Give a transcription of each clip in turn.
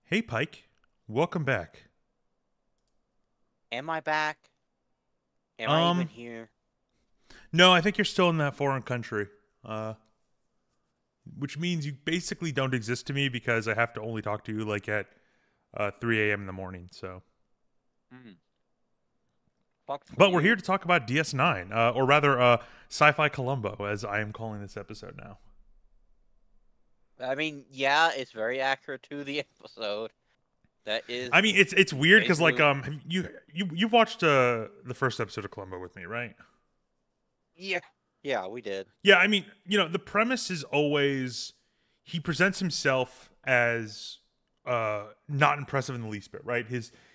Hey, Pike. Welcome back. Am I back? Am I even Um, here? no, I think you're still in that foreign country. Uh, which means you basically don't exist to me because I have to only talk to you like at 3 a.m. in the morning. So, Hmm. Sucks for but we're here you. to talk about DS9, or rather, Sci-Fi Columbo, as I am calling this episode now. I mean, yeah, it's very accurate to the episode. That is I mean, it's weird because like basically, you've watched the first episode of Columbo with me, right? yeah, yeah, we did. Yeah, I mean, the premise is always he presents himself as not impressive in the least bit, right?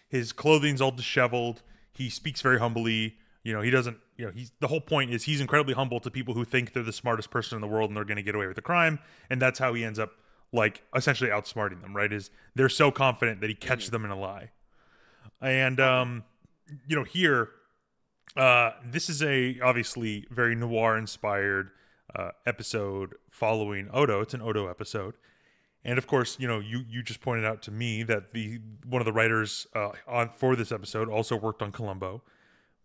His clothing's all disheveled. He speaks very humbly. He doesn't. He's the whole point is he's incredibly humble to people who think they're the smartest person in the world and they're going to get away with the crime, and that's how he ends up like essentially outsmarting them. Right? Is they're so confident that he catches Hmm. them in a lie, and Uh-huh. here this is a obviously very noir inspired episode following Odo. It's an Odo episode, and of course, you just pointed out to me that the one of the writers on for this episode also worked on Columbo,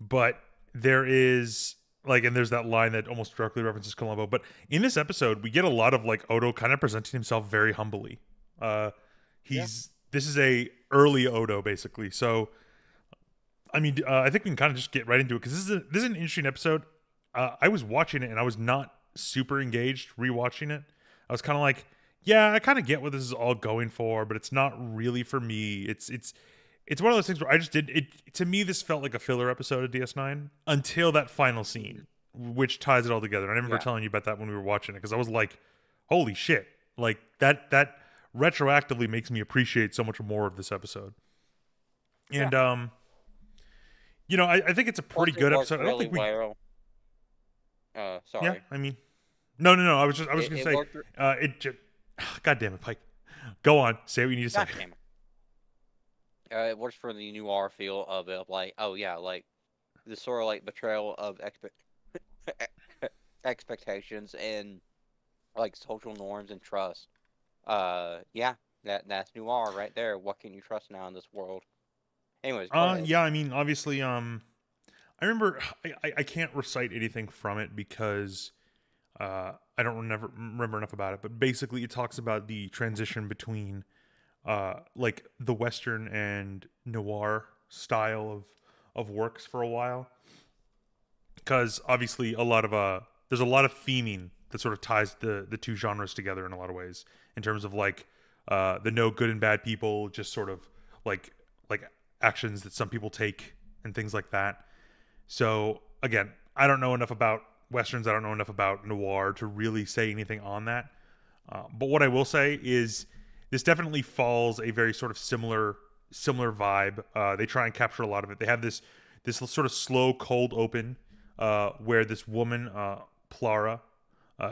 but there is like, and there's that line that almost directly references Columbo. But in this episode, we get a lot of like Odo kind of presenting himself very humbly. Yeah. He's this is a early Odo basically, so I mean, I think we can kind of just get right into it because this is an interesting episode. I was watching it and I was not super engaged rewatching it. I was kind of like, yeah, I kind of get what this is all going for, but it's not really for me. It's one of those things where I just did it. To me, this felt like a filler episode of DS9 until that final Hmm. scene, which ties it all together. And I remember Yeah. telling you about that when we were watching it because I was like, holy shit, like that retroactively makes me appreciate so much more of this episode. Yeah. And I think it's a pretty Plus, it good works episode. I don't really think we. well. Yeah, Sorry. I mean, no. I was It, gonna it say, worked. it. Just, God damn it, Pike. Go on, say what you need to say. God damn it. It works for the noir feel of it. Like, oh yeah, like the sort of like betrayal of expectations and like social norms and trust. Yeah, that's noir right there. What can you trust now in this world? Anyways, go ahead. Yeah, I mean, obviously, I remember I can't recite anything from it because I don't remember enough about it. But basically, it talks about the transition between like the Western and noir style of works for a while, because obviously a lot of there's a lot of theming that sort of ties the two genres together in a lot of ways in terms of like the no good and bad people, just sort of like like actions that some people take and things like that. So again, I don't know enough about westerns. I don't know enough about noir to really say anything on that. But what I will say is this definitely falls a very sort of similar vibe. They try and capture a lot of it. They have this sort of slow cold open where this woman Plara,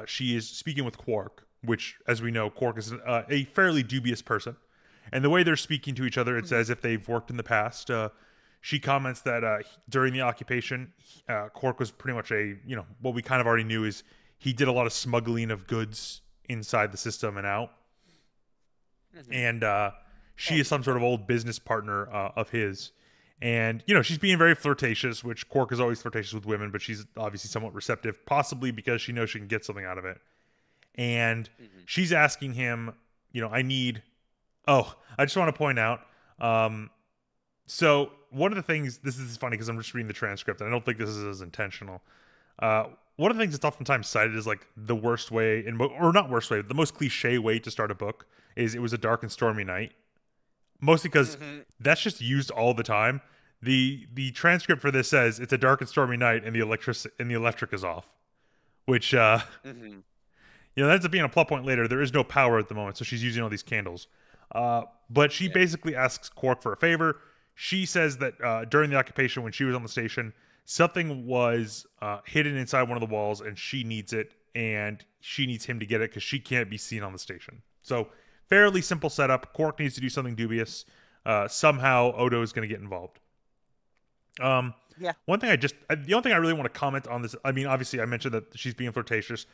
she is speaking with Quark, which, as we know, Quark is a fairly dubious person. And the way they're speaking to each other, it's Mhm. as if they've worked in the past. She comments that during the occupation, Quark was pretty much what we kind of already knew is he did a lot of smuggling of goods inside the system and out. Mhm. And Yeah. she is some sort of old business partner of his. And, she's being very flirtatious, which Quark is always flirtatious with women, but she's obviously somewhat receptive, possibly because she knows she can get something out of it. And Mhm. she's asking him, I need. Oh, I just want to point out. So one of the things, this is funny because I'm just reading the transcript, and I don't think this is as intentional. One of the things that's oftentimes cited as like the worst way, or not worst way, the most cliche way to start a book is it was a dark and stormy night. Mostly because Mhm. that's just used all the time. The transcript for this says it's a dark and stormy night, and the electric is off, which Mhm. that ends up being a plot point later. There is no power at the moment, so she's using all these candles. But she Yeah. basically asks Quark for a favor. She says that during the occupation, when she was on the station, something was hidden inside one of the walls, and she needs it, and she needs him to get it because she can't be seen on the station. So, fairly simple setup. Quark needs to do something dubious. Somehow, Odo is going to get involved. Um, Yeah. the only thing I really want to comment on this, I mean, obviously, I mentioned that she's being flirtatious.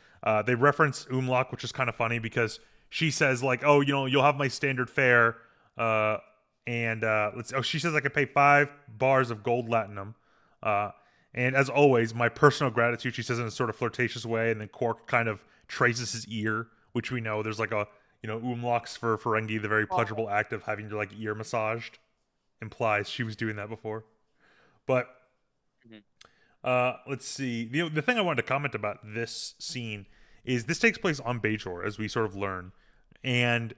They reference Umlaut, which is kind of funny because she says, like, oh, you'll have my standard fare. Uh, and let's. Oh, she says I could pay 5 bars of gold latinum. Uh, and as always, my personal gratitude. She says in a sort of flirtatious way, and then Quark kind of traces his ear, which we know there's like a umlocks for Ferengi, the very Oh. pleasurable act of having your like ear massaged. Implies she was doing that before. But Mhm. let's see. The thing I wanted to comment about this scene is this takes place on Bajor, as we sort of learn, and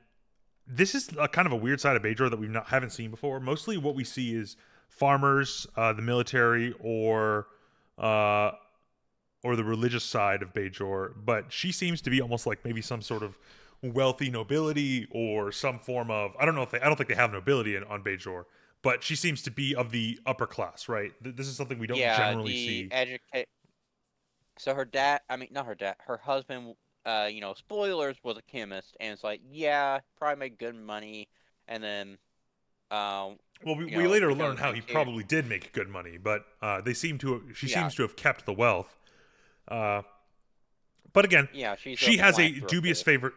this is a kind of a weird side of Bajor that haven't seen before. Mostly, what we see is farmers, the military, uh, or the religious side of Bajor. But she seems to be almost like maybe some sort of wealthy nobility or some form of I don't think they have nobility on Bajor, but she seems to be of the upper class, right? This is something we don't Yeah, generally the see. educate. So her dad, I mean, not her dad, her husband, spoilers, was a chemist, and it's like, yeah, probably make good money, and then, um, Well, we later learn becomes how he interior. probably did make good money, but she Yeah, seems to have kept the wealth. Uh, but again, yeah, she's a she has a dubious philanthropist. favor.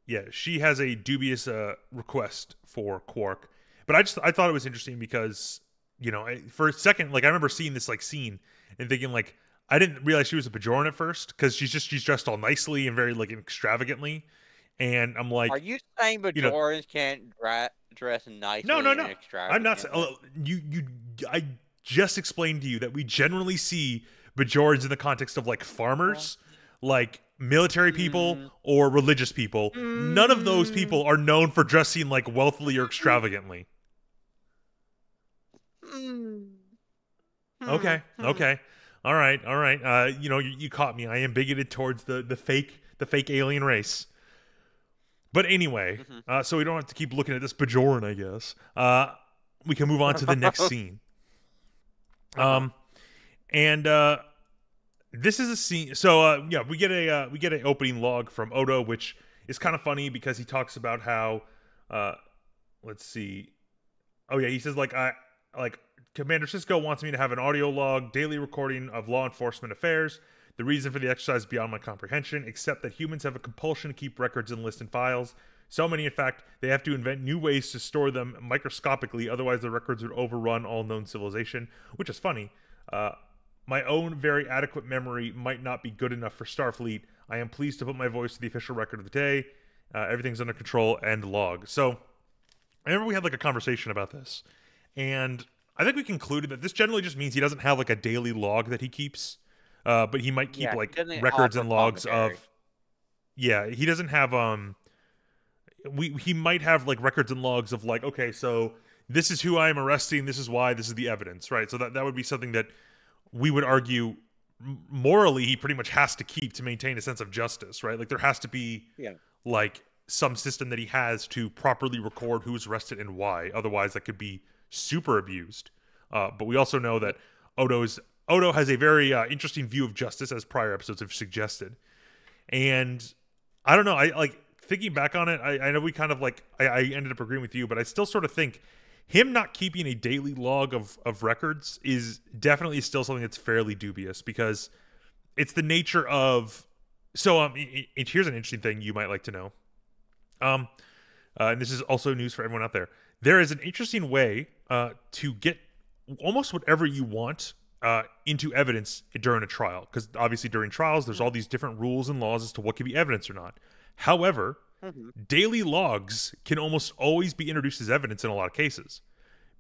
Yeah, she has a dubious request for Quark. But I thought it was interesting because for a second, like I remember seeing this like scene and thinking like I didn't realize she was a Bajoran at first because she's dressed all nicely and very like extravagantly, and I'm Are like, you saying you know, Bajorans can't dress no, nicely no, and no. I'm not. extravagantly? I just explained to you that we generally see Bajorans in the context of like Uh, farmers, like military people, mm, or religious people. None of those mm, people are known for dressing like wealthily or extravagantly. mm, mm, Okay, mm. okay, all right, all right. You caught me. I am bigoted towards the fake alien race. But anyway, Mhm. so we don't have to keep looking at this Bajoran, I guess. We can move on to the next scene. Uh-huh. Um, and this is a scene. So yeah, we get a opening log from Odo, which is kind of funny because he talks about how uh, let's see. Oh yeah, he says like Commander Cisco wants me to have an audio log, daily recording of law enforcement affairs. The reason for the exercise is beyond my comprehension, except that humans have a compulsion to keep records and lists and files. So many, in fact, they have to invent new ways to store them microscopically, otherwise the records would overrun all known civilization, which is funny. Uh, my own very adequate memory might not be good enough for Starfleet. I am pleased to put my voice to the official record of the day. Everything's under control, end log. So, I remember we had like a conversation about this, and I think we concluded that this generally just means he doesn't have like a daily log that he keeps, but he might keep Yeah, he like doesn't records offer and logs commentary. of. Yeah, he doesn't have he might have like records and logs of like, okay, so this is who I am arresting, this is why, this is the evidence, right? So that would be something that we would argue morally he pretty much has to keep to maintain a sense of justice, right? Like there has to be Yeah. like some system that he has to properly record who's arrested and why. Otherwise, that could be super abused. But we also know Yeah. that Odo has a very interesting view of justice, as prior episodes have suggested. And I don't know. I like thinking back on it. I know we kind of like I ended up agreeing with you, but I still sort of think him not keeping a daily log of records is definitely still something that's fairly dubious because it's the nature of. So here's an interesting thing you might like to know. Um, and this is also news for everyone out there. There is an interesting way to get almost whatever you want into evidence during a trial, because obviously during trials there's all these different rules and laws as to what can be evidence or not. However, Mm-hmm. daily logs can almost always be introduced as evidence in a lot of cases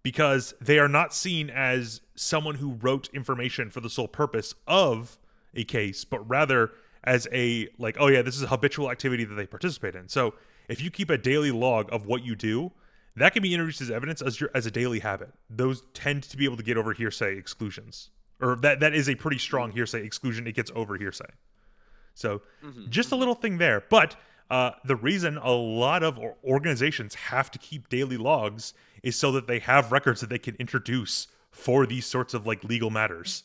because they are not seen as someone who wrote information for the sole purpose of a case, but rather as a like, oh yeah, this is a habitual activity that they participate in. So if you keep a daily log of what you do, that can be introduced as evidence as a daily habit. Those tend to be able to get over hearsay exclusions, or that is a pretty strong hearsay exclusion. It gets over hearsay. So Mm-hmm. just a Mm-hmm. little thing there. But the reason a lot of organizations have to keep daily logs is so that they have records that they can introduce for these sorts of like legal matters,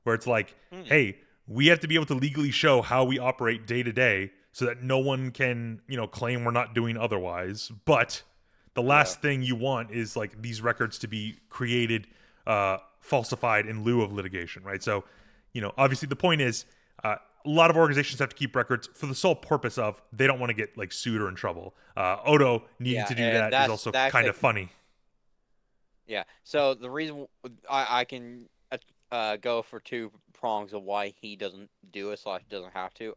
where it's like, Mm-hmm. hey, we have to be able to legally show how we operate day to day so that no one can, claim we're not doing otherwise. But the Yeah. last thing you want is like these records to be created, falsified in lieu of litigation, right? So, obviously the point is, a lot of organizations have to keep records for the sole purpose of they don't want to get like sued or in trouble. Odo needing Yeah, to do and that is also that's kind a of funny. yeah. So the reason I can go for two prongs of why he doesn't do it, slash doesn't have to.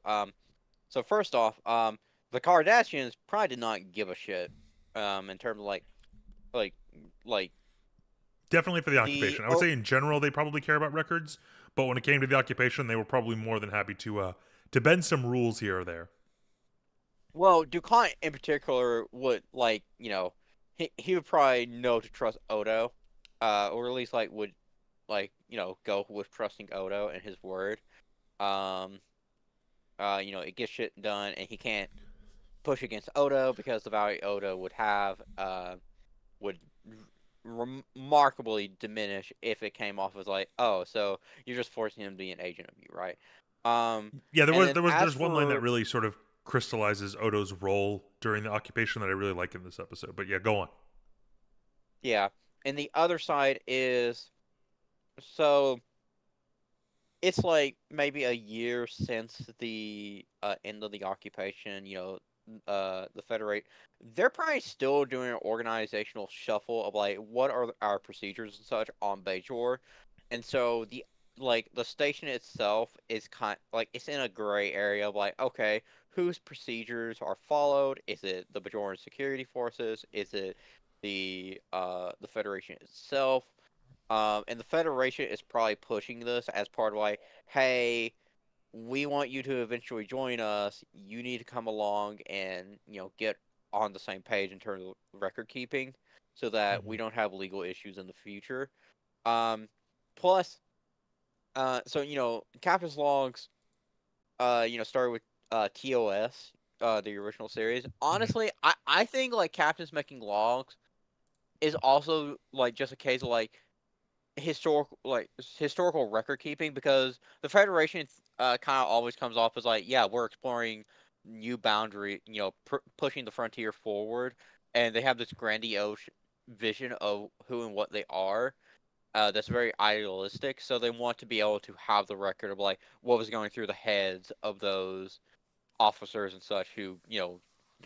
So first off, the Kardashians probably did not give a shit, in terms of like like Definitely for the the occupation. I would say in general they probably care about records, but when it came to the occupation, they were probably more than happy to bend some rules here or there. well, Ducant in particular would he would probably know to trust Odo, or at least would go with trusting Odo and his word. Um, it gets shit done, and he can't push against Odo because the value Odo would have would remarkably diminish if it came off as like, oh, so you're just forcing him to be an agent of you, right? Yeah, And then as there's one line that for really sort of crystallizes Odo's role during the occupation that I really like in this episode. But yeah, go on. yeah, and the other side is so it's like maybe a year since the end of the occupation. The Federate, they're probably still doing an organizational shuffle of like what are our procedures and such on Bajor, and so the station itself is it's in a gray area of like, okay, whose procedures are followed? Is it the Bajoran security forces? Is it the Federation itself? And the Federation is probably pushing this as part of like, hey, we want you to eventually join us. You need to come along and get on the same page in terms of record keeping, so that Mm-hmm. we don't have legal issues in the future. Um, Plus, so Captain's Logs, started with TOS, the original series. Mm-hmm. Honestly, I think like Captain's Making Logs is also like just a case of like historical record keeping, because the Federation kind of always comes off as like, yeah, we're exploring new boundary, pushing the frontier forward, and they have this grandiose vision of who and what they are. That's very idealistic, so they want to be able to have the record of like what was going through the heads of those officers and such who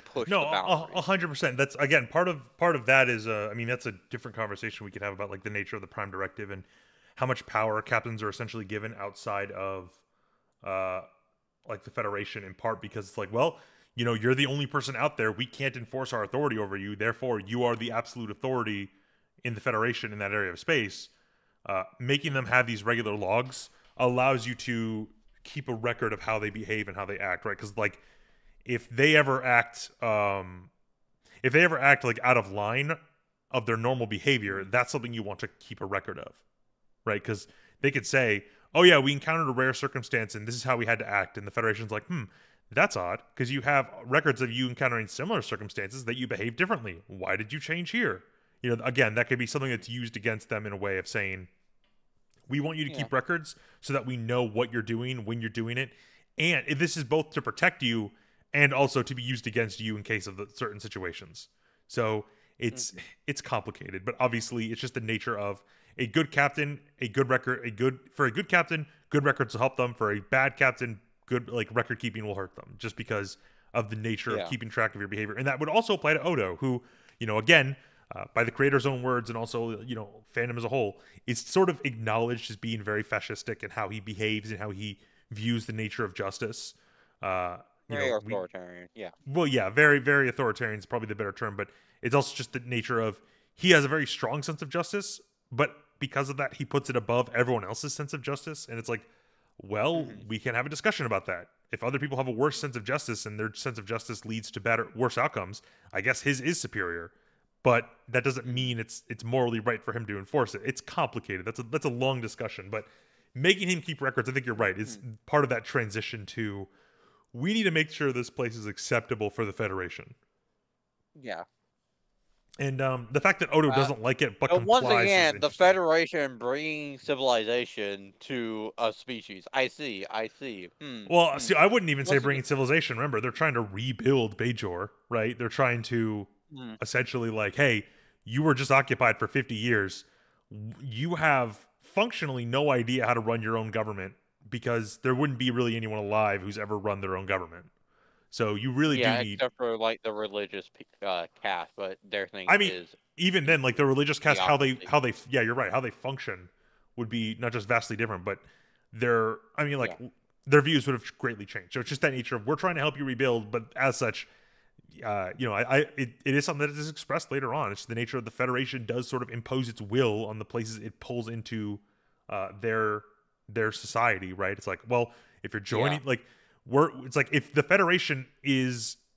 push No, the boundaries. 100%. That's again part of that is I mean that's a different conversation we could have about like the nature of the Prime Directive and how much power captains are essentially given outside of uh like the Federation, in part because it's like, well, you're the only person out there. We can't enforce our authority over you. Therefore, you are the absolute authority in the Federation in that area of space. Making them have these regular logs allows you to keep a record of how they behave and how they act, right? Because like if they ever act like out of line of their normal behavior, Mhm. that's something you want to keep a record of, right? Because they could say, oh yeah, we encountered a rare circumstance and this is how we had to act, and the Federation's like, that's odd, because you have records of you encountering similar circumstances that you behave differently. Why did you change here? Again, that could be something that's used against them in a way of saying, we want you to Yeah. keep records so that we know what you're doing when you're doing it, and this is both to protect you and also to be used against you in case of the certain situations. So it's Hmm. it's complicated, but obviously it's just the nature of a good captain, a good record, a good captain, good records will help them. For a bad captain, good like record keeping will hurt them, just because of the nature of Yeah. keeping track of your behavior. And that would also apply to Odo, who, again, by the creator's own words and also fandom as a whole, is sort of acknowledged as being very fascistic in how he behaves and how he views the nature of justice. Uh, Very we authoritarian. Yeah. well, yeah, very very authoritarian is probably the better term, but it's also just the nature of he has a very strong sense of justice, but because of that, he puts it above everyone else's sense of justice, and it's like, well, Hmm. we can have a discussion about that. If other people have a worse sense of justice and their sense of justice leads to worse outcomes, I guess his is superior. But that doesn't Hmm. mean it's morally right for him to enforce it. It's complicated. That's a long discussion, but making him keep records, I think you're right, is part of that transition to we need to make sure this place is acceptable for the Federation. Yeah. And the fact that Odo Uh, doesn't like it but but once complies is again, the interesting. Federation bringing civilization to a species. I see. I see. Well, see, I wouldn't even say Once again, bringing civilization. Remember, they're trying to rebuild Bajor, right? They're trying to hmm, essentially like, hey, you were just occupied for 50 years. You have functionally no idea how to run your own government because there wouldn't be really anyone alive who's ever run their own government. So you really do Yeah, need. except for like the religious caste, but their thing I mean, is even then, like the religious caste, theocracy. yeah, you're right, how they function would be not just vastly different, but I mean, like Yeah, their views would have greatly changed. So it's just that nature of we're trying to help you rebuild, but as such, it is something that is expressed later on. It's the nature of the Federation does sort of impose its will on the places it pulls into their society, right? It's like, well, if you're yeah, joining, like it's like if the Federation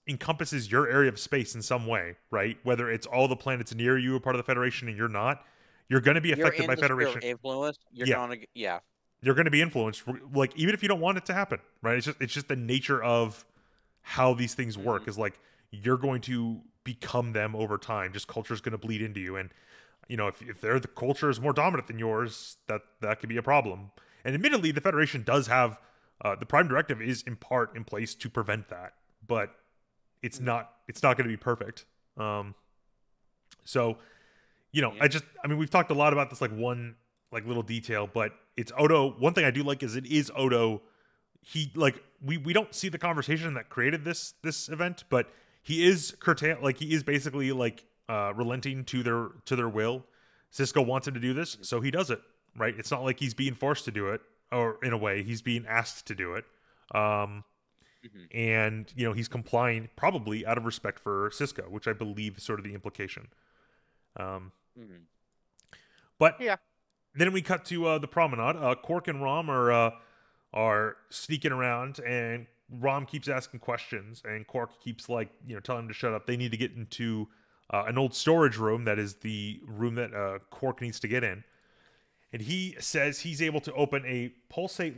encompasses your area of space in some way, right? Whether it's all the planets near you are part of the Federation and you're not, you're going to be you're affected in by the sphere of Federation. influence. You're Yeah, gonna, yeah, you're going to be influenced, like even if you don't want it to happen, right? It's just the nature of how these things hmm work. Is like you're going to become them over time. Just culture is going to bleed into you, and if the culture is more dominant than yours, that could be a problem. And admittedly, the Federation does have the Prime Directive is in part in place to prevent that, but it's not going to be perfect. So yeah, I mean, we've talked a lot about this like one like little detail, but it's Odo. One thing I do like is it is Odo. He like we don't see the conversation that created this event, but he is curtail like he is basically like relenting to their will. Cisco wants him to do this, so he does it, right? It's not like he's being forced to do it, or in a way, he's being asked to do it. Um, hmm and he's complying probably out of respect for Cisco, which I believe is sort of the implication. Um, hmm but yeah, then we cut to the promenade. Quark and Rom are sneaking around, and Rom keeps asking questions, and Quark keeps like telling him to shut up. They need to get into an old storage room that is the room that Quark needs to get in, and he says he's able to open a pulsatel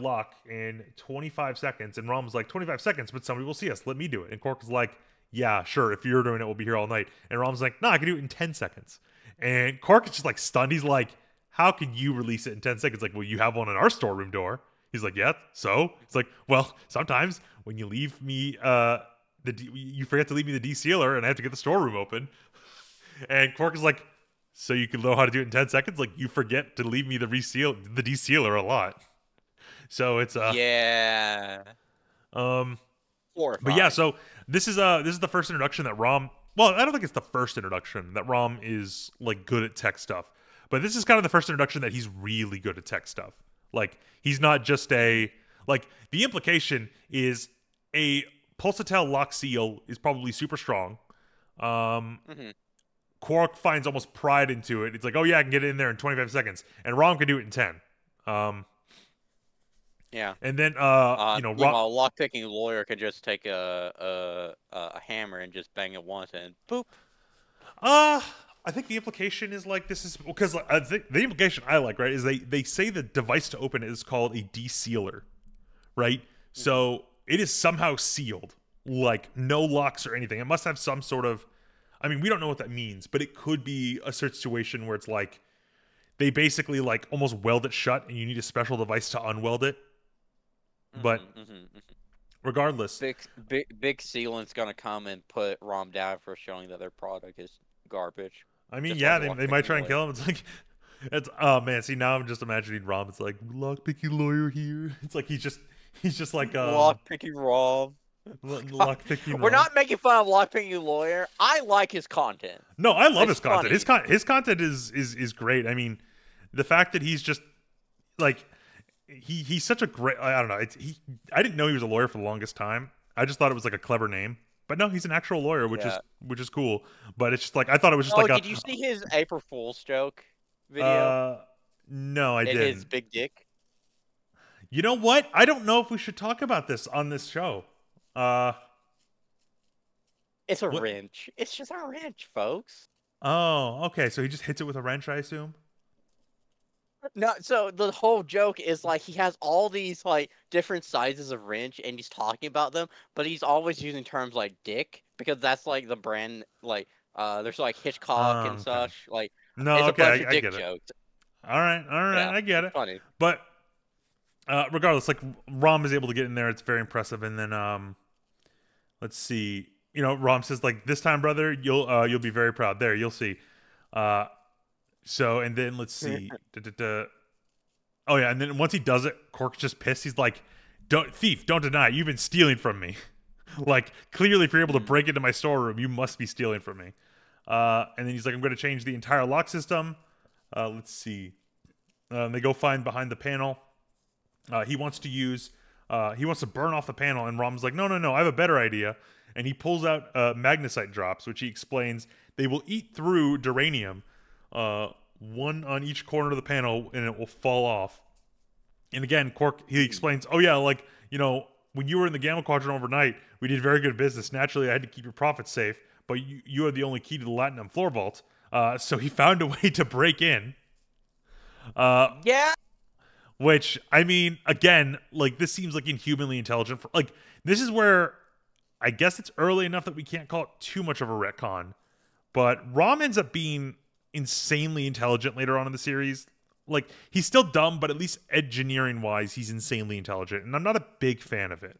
lock in 25 seconds. And Rom's like, 25 seconds, but somebody will see us. Let me do it. And Quark is like, yeah, sure. If you're doing it, we'll be here all night. And Rom's like, nah, I can do it in 10 seconds. And Quark is just like stunned. He's like, how can you release it in 10 seconds? Like, well, you have one in our storeroom door. He's like, yeah, so? It's like, well, sometimes when you leave me, you forget to leave me the de-sealer and I have to get the storeroom open. And Quark is like, so you can know how to do it in 10 seconds? Like, you forget to leave me the de-sealer a lot. So it's yeah, um but yeah, horrifying. so this is the first introduction that Rom, well, I don't think it's the first introduction that Rom is like good at tech stuff. But this is kind of the first introduction that he's really good at tech stuff. Like he's not just hmm like the implication is a pulsatel lock seal is probably super strong. Um hmm Quark finds almost pride into it. It's like, oh yeah, I can get it in there in 25 seconds, and Rom can do it in 10. Um, Yeah. and then Rom. Meanwhile, a lockpicking lawyer could just take a hammer and just bang it once and boop. Uh, I think the implication is like this is because like, I think the implication I like right is they say the device to open it is called a de-sealer, right? hmm So it is somehow sealed, like no locks or anything. It must have some sort of. I mean, we don't know what that means, but it could be a situation where it's like they basically like almost weld it shut, and you need a special device to unweld it. But regardless, Big Sealant's gonna come and put Rom down for showing that their product is garbage, I mean, just yeah, like they might lockpicking try and lawyer. kill him. It's like, it's oh man, see now I'm just imagining Rom. It's like lockpicking lawyer here. It's like he's just like Lockpicking Rom. lockpicking We're Rom. not making fun of lockpicking lawyer. I like his content. No, I love It's his content. funny. His content is great. I mean, the fact that he's just like he's such a great. I don't know. I didn't know he was a lawyer for the longest time. I just thought it was like a clever name. But no, he's an actual lawyer, Yeah. which is cool. But it's just like I thought it was just Oh, like a did you see his April Fool's joke video? uh no, I And his didn't. big dick? You know what? I don't know if we should talk about this on this show. Uh It's a what wrench. It's just a wrench, folks. Oh, okay. So he just hits it with a wrench, I assume? No, so the whole joke is like he has all these like different sizes of wrench and he's talking about them, but he's always using terms like dick because that's like the brand like there's like Hitchcock and Okay. such. Like No, it's a okay, bunch of I dick get it. jokes. All right, Yeah, I get it's it. funny. But regardless, like Rom is able to get in there. It's very impressive. And then let's see. Rom says like this time, brother, you'll be very proud. There, you'll see. Uh, so and then let's see. Oh yeah, and then once he does it, Quark's just pissed. He's like, "Don't thief, don't deny it. You've been stealing from me. Like clearly, if you're able to Mhm. break into my storeroom, you must be stealing from me." And then he's like, "I'm going to change the entire lock system." Let's see. They go find behind the panel. He wants to use. He wants to burn off the panel, and Rom's like, "No, no, no! I have a better idea." And he pulls out magnesite drops, which he explains they will eat through duranium, one on each corner of the panel, and it will fall off. And again, Quark, he explains, "Oh yeah, like when you were in the Gamma Quadrant overnight, we did very good business. Naturally, I had to keep your profits safe, but you are the only key to the Latinum floor vault." So he found a way to break in. Uh, Yeah. which I mean, again, like this seems like inhumanly intelligent. Like this is where I guess it's early enough that we can't call it too much of a retcon. But Rom ends up being insanely intelligent later on in the series. Like he's still dumb, but at least engineering wise, he's insanely intelligent, and I'm not a big fan of it.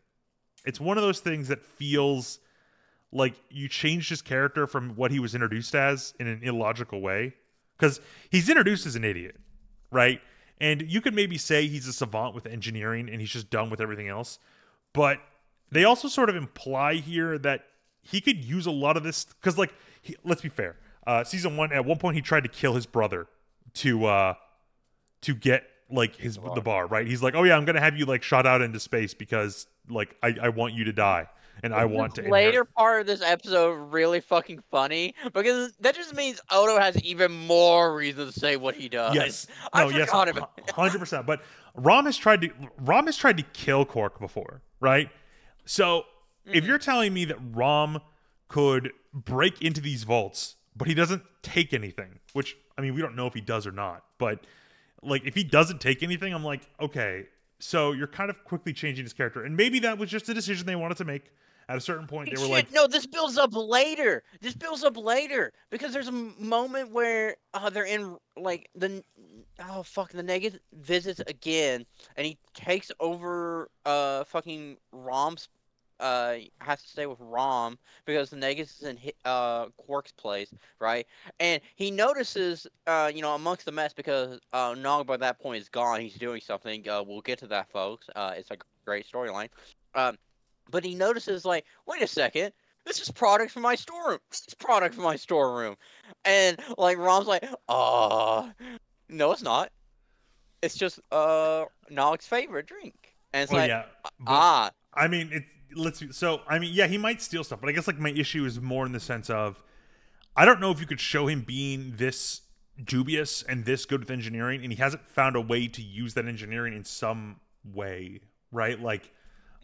It's one of those things that feels like you changed his character from what he was introduced as in an illogical way. Because he's introduced as an idiot, right? And you could maybe say he's a savant with engineering and he's just done with everything else. But they also sort of imply here that he could use a lot of this. Because, like, let's be fair. Season 1, at one point, he tried to kill his brother to get like the bar, right? He's like, "Oh yeah, I'm gonna have you like shot out into space because like I want you to die and I want to This inherit." later part of this episode really fucking funny because that just means Odo has even more reason to say what he does. Yes. I No, yes, forgot about 100%. But Rom has tried to kill Quark before, right? So if Mhm. you're telling me that Rom could break into these vaults, but he doesn't take anything, which I mean we don't know if he does or not, but like if he doesn't take anything, I'm like, okay, so you're kind of quickly changing his character. And maybe that was just a decision they wanted to make. At a certain point, they were like, Shit, no, this builds up later. This builds up later because there's a moment where they're in like oh fuck the negative visits again, and he takes over fucking Rom's has to stay with Rom because the negative is in Quark's place, right? And he notices amongst the mess because Nog by that point is gone. He's doing something. We'll get to that, folks. It's a great storyline. Um, but he notices, like, wait a second, this is product from my storeroom. This is product from my storeroom. And, like, Rom's like, no, it's not. It's just, Nog's favorite drink. And it's "Oh like, yeah," but ah, I mean, so I mean, yeah, he might steal stuff, but I guess like my issue is more in the sense of I don't know if you could show him being this dubious and this good with engineering, and he hasn't found a way to use that engineering in some way, right? Like,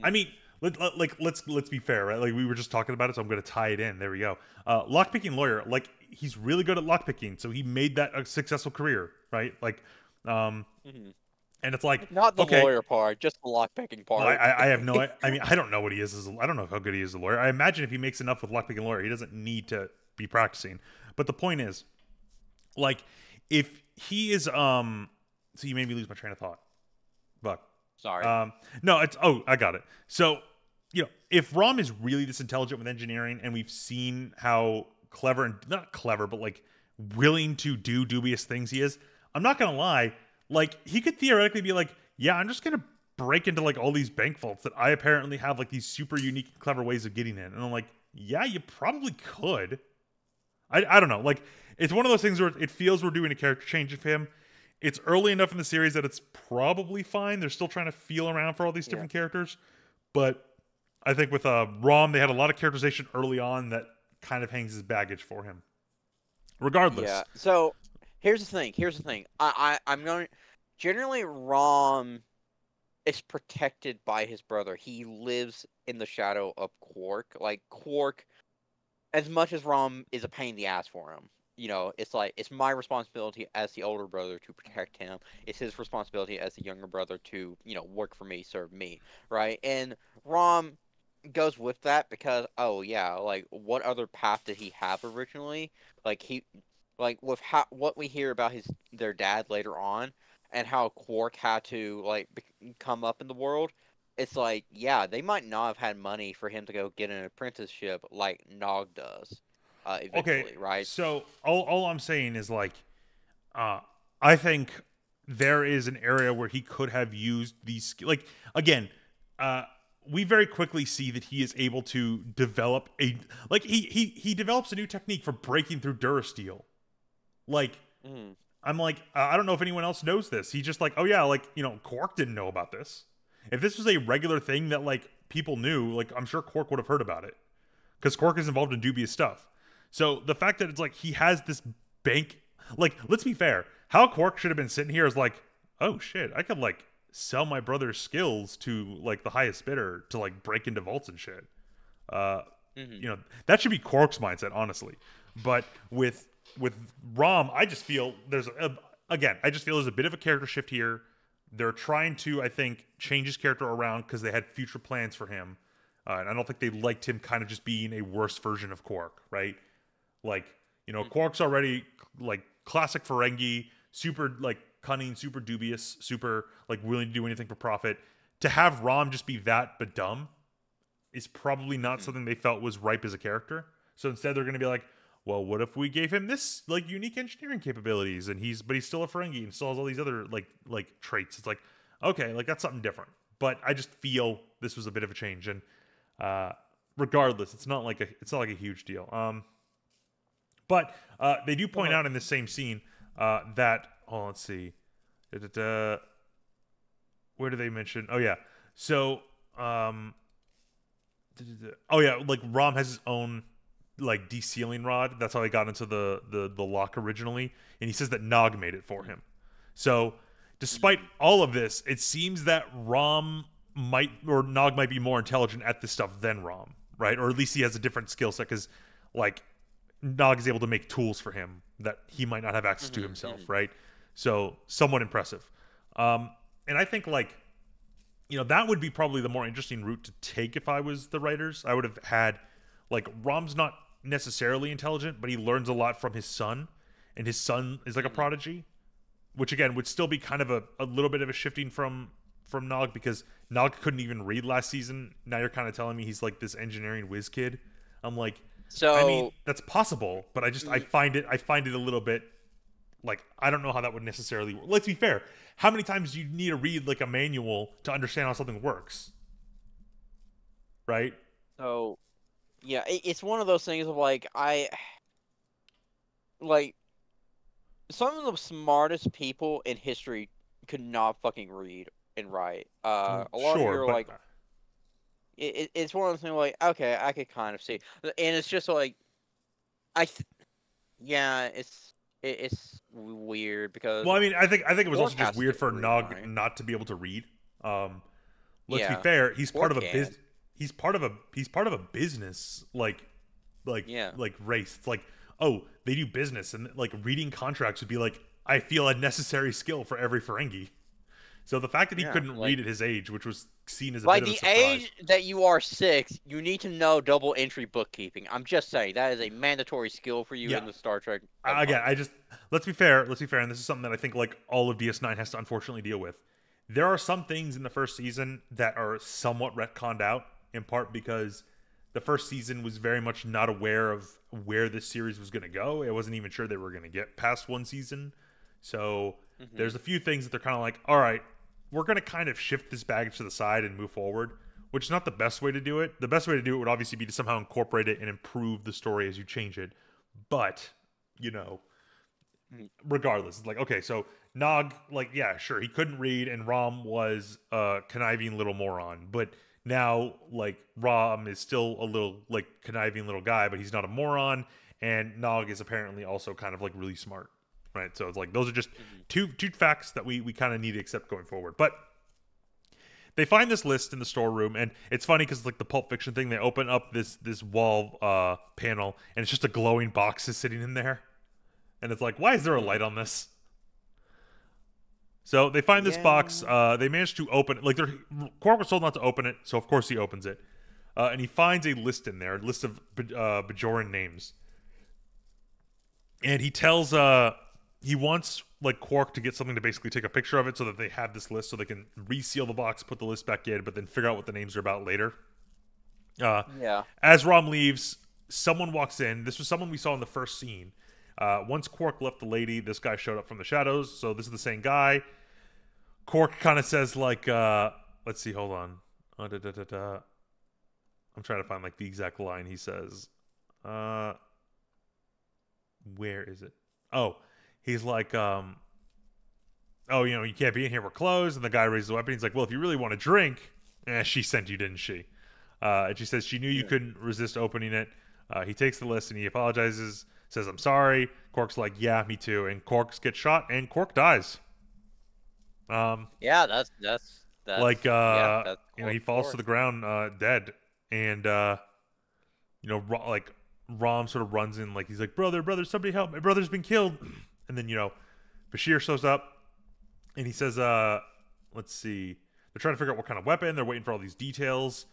I mean, let's be fair, right? Like we were just talking about it, so I'm going to tie it in. There we go. Lockpicking lawyer, like he's really good at lockpicking, so he made that a successful career, right? Like, mhm. and it's like, Not the okay, lawyer part, just the lockpicking well, part. I have no. I mean, I don't know what he is. I don't know how good he is as a lawyer. I imagine if he makes enough with lockpicking lawyer, he doesn't need to be practicing. But the point is, like, if he is, so you made me lose my train of thought. Fuck. Sorry. No, it's I got it. So, if Rom is really this intelligent with engineering, and we've seen how clever and not clever, but like willing to do dubious things he is, I'm not gonna lie. Like, he could theoretically be like, yeah, I'm just gonna break into like all these bank vaults that I apparently have like these super unique and clever ways of getting in. And I'm like, yeah, you probably could. I don't know. Like, it's one of those things where it feels we're doing a character change of him. It's early enough in the series that it's probably fine. They're still trying to feel around for all these Yeah. different characters. But I think with Rom, they had a lot of characterization early on that kind of hangs as baggage for him. Regardless. Yeah. So here's the thing. Here's the thing. I'm going. Generally, Rom is protected by his brother. He lives in the shadow of Quark. Like Quark, as much as Rom is a pain in the ass for him. It's like it's my responsibility as the older brother to protect him. It's his responsibility as the younger brother to, work for me, serve me, right? And Rom goes with that because oh yeah, like what other path did he have originally? Like with what we hear about their dad later on and how Quark had to like come up in the world. It's like yeah, they might not have had money for him to go get an apprenticeship like Nog does, Okay, eventually, right? so all I'm saying is like, uh, I think there is an area where he could have used these, like, again, we very quickly see that he is able to develop he develops a new technique for breaking through Durasteel. Like, Mm. I'm like, I don't know if anyone else knows this. He's just like, oh yeah, like, Quark didn't know about this. If this was a regular thing that, like, people knew, like, I'm sure Quark would have heard about it. Because Quark is involved in dubious stuff. So the fact that it's like he has this bank, like, let's be fair, how Quark should have been sitting here is like, oh shit, I could, like, sell my brother's skills to, like, the highest bidder to, like, break into vaults and shit. That should be Quark's mindset, honestly. But with Rom, I just feel there's a bit of a character shift here. They're trying to, I think, change his character around because they had future plans for him. And I don't think they liked him kind of just being a worse version of Quark, right? Like, Quark's already, like, classic Ferengi, super, like, cunning, super dubious, super, like, willing to do anything for profit. To have Rom just be that but dumb is probably not something they felt was ripe as a character. So instead they're going to be like, well, what if we gave him this, like, unique engineering capabilities, and he's still a Ferengi and still has all these other like traits. It's like, okay, like, that's something different. But I just feel this was a bit of a change, and regardless, it's not like a huge deal. But they do point out in this same scene that, let's see, where do they mention? Oh yeah, so like, Rom has his own, like, de-sealing rod. That's how he got into the lock originally, and he says that Nog made it for him. So despite all of this, it seems that Nog might be more intelligent at this stuff than Rom, right? Or at least he has a different skill set, because, like, Nog is able to make tools for him that he might not have access to himself, right? So somewhat impressive. And I think, like, that would be probably the more interesting route to take if I was the writers. I would have had, like, Rom's not necessarily intelligent, but he learns a lot from his son, and his son is like a prodigy, which again would still be kind of a little bit of a shifting from Nog, because Nog couldn't even read last season. Now you're kind of telling me he's like this engineering whiz kid. I'm like, So, I mean, that's possible, but I find it a little bit, like, I don't know how that would necessarily work. Let's be fair. How many times do you need to read, like, a manual to understand how something works? Right? so yeah, it's one of those things of, like, like, some of the smartest people in history could not fucking read and write. A lot of you Sure, are but like, it's one of those things, like, okay, I could kind of see, and it's just like, yeah, it's weird because well, I mean, I think it was also just Forecast weird didn't for read, Nog right? not to be able to read. Let's be Yeah, fair. He's part of a Forecast. He's part of a business, Yeah, like race. It's like, oh, they do business, and, like, reading contracts would be, like, I feel, a necessary skill for every Ferengi. So the fact that he yeah, couldn't like, read at his age, which was seen as a by bit of a the surprise. age that you are 6, you need to know double entry bookkeeping. I'm just saying that is a mandatory skill for you Yeah. in the Star Trek Again, Empire. let's be fair, and this is something that I think, like, all of DS9 has to unfortunately deal with. There are some things in the first season that are somewhat retconned out, in part because the first season was very much not aware of where this series was going to go. It wasn't even sure they were going to get past one season. So there's a few things that they're kind of like, all right, we're going to kind of shift this baggage to the side and move forward, which is not the best way to do it. The best way to do it would obviously be to somehow incorporate it and improve the story as you change it. But, regardless, it's like, okay, so Nog, like, yeah, sure, he couldn't read, and Rom was a conniving little moron, but now, like, Rom is still a little, like, conniving little guy, but he's not a moron, and Nog is apparently also kind of, like, really smart, right? So it's like, those are just two facts that we kind of need to accept going forward. But they find this list in the storeroom, and it's funny because, like, the Pulp Fiction thing, they open up this wall panel, and it's just a glowing box is sitting in there. And it's like, why is there a light on this? So they find this box. They manage to open it. Like, Quark was told not to open it, so of course he opens it. And he finds a list in there, a list of Bajoran names. And he tells, he wants, like, Quark to get something to basically take a picture of it so that they have this list so they can reseal the box, put the list back in, but then figure out what the names are about later. Yeah. As Rom leaves, someone walks in. This was someone we saw in the first scene. Once Quark left the lady, this guy showed up from the shadows. So this is the same guy. Quark kind of says like, let's see, hold on. I'm trying to find like the exact line he says. Where is it? Oh, he's like, oh, you can't be in here. We're closed. And the guy raises the weapon. He's like, well, if you really want to drink, she sent you, didn't she? And she says she knew you couldn't resist opening it. He takes the list and he apologizes, says, I'm sorry. Quark's like, yeah, me too. And Quark gets shot and Quark dies. Yeah, that's like, yeah, that's he falls to the ground, dead. And, like, Rom sort of runs in, like, he's like, brother, somebody help. My brother's been killed. And then, Bashir shows up and he says, let's see. They're trying to figure out what kind of weapon. They're waiting for all these details.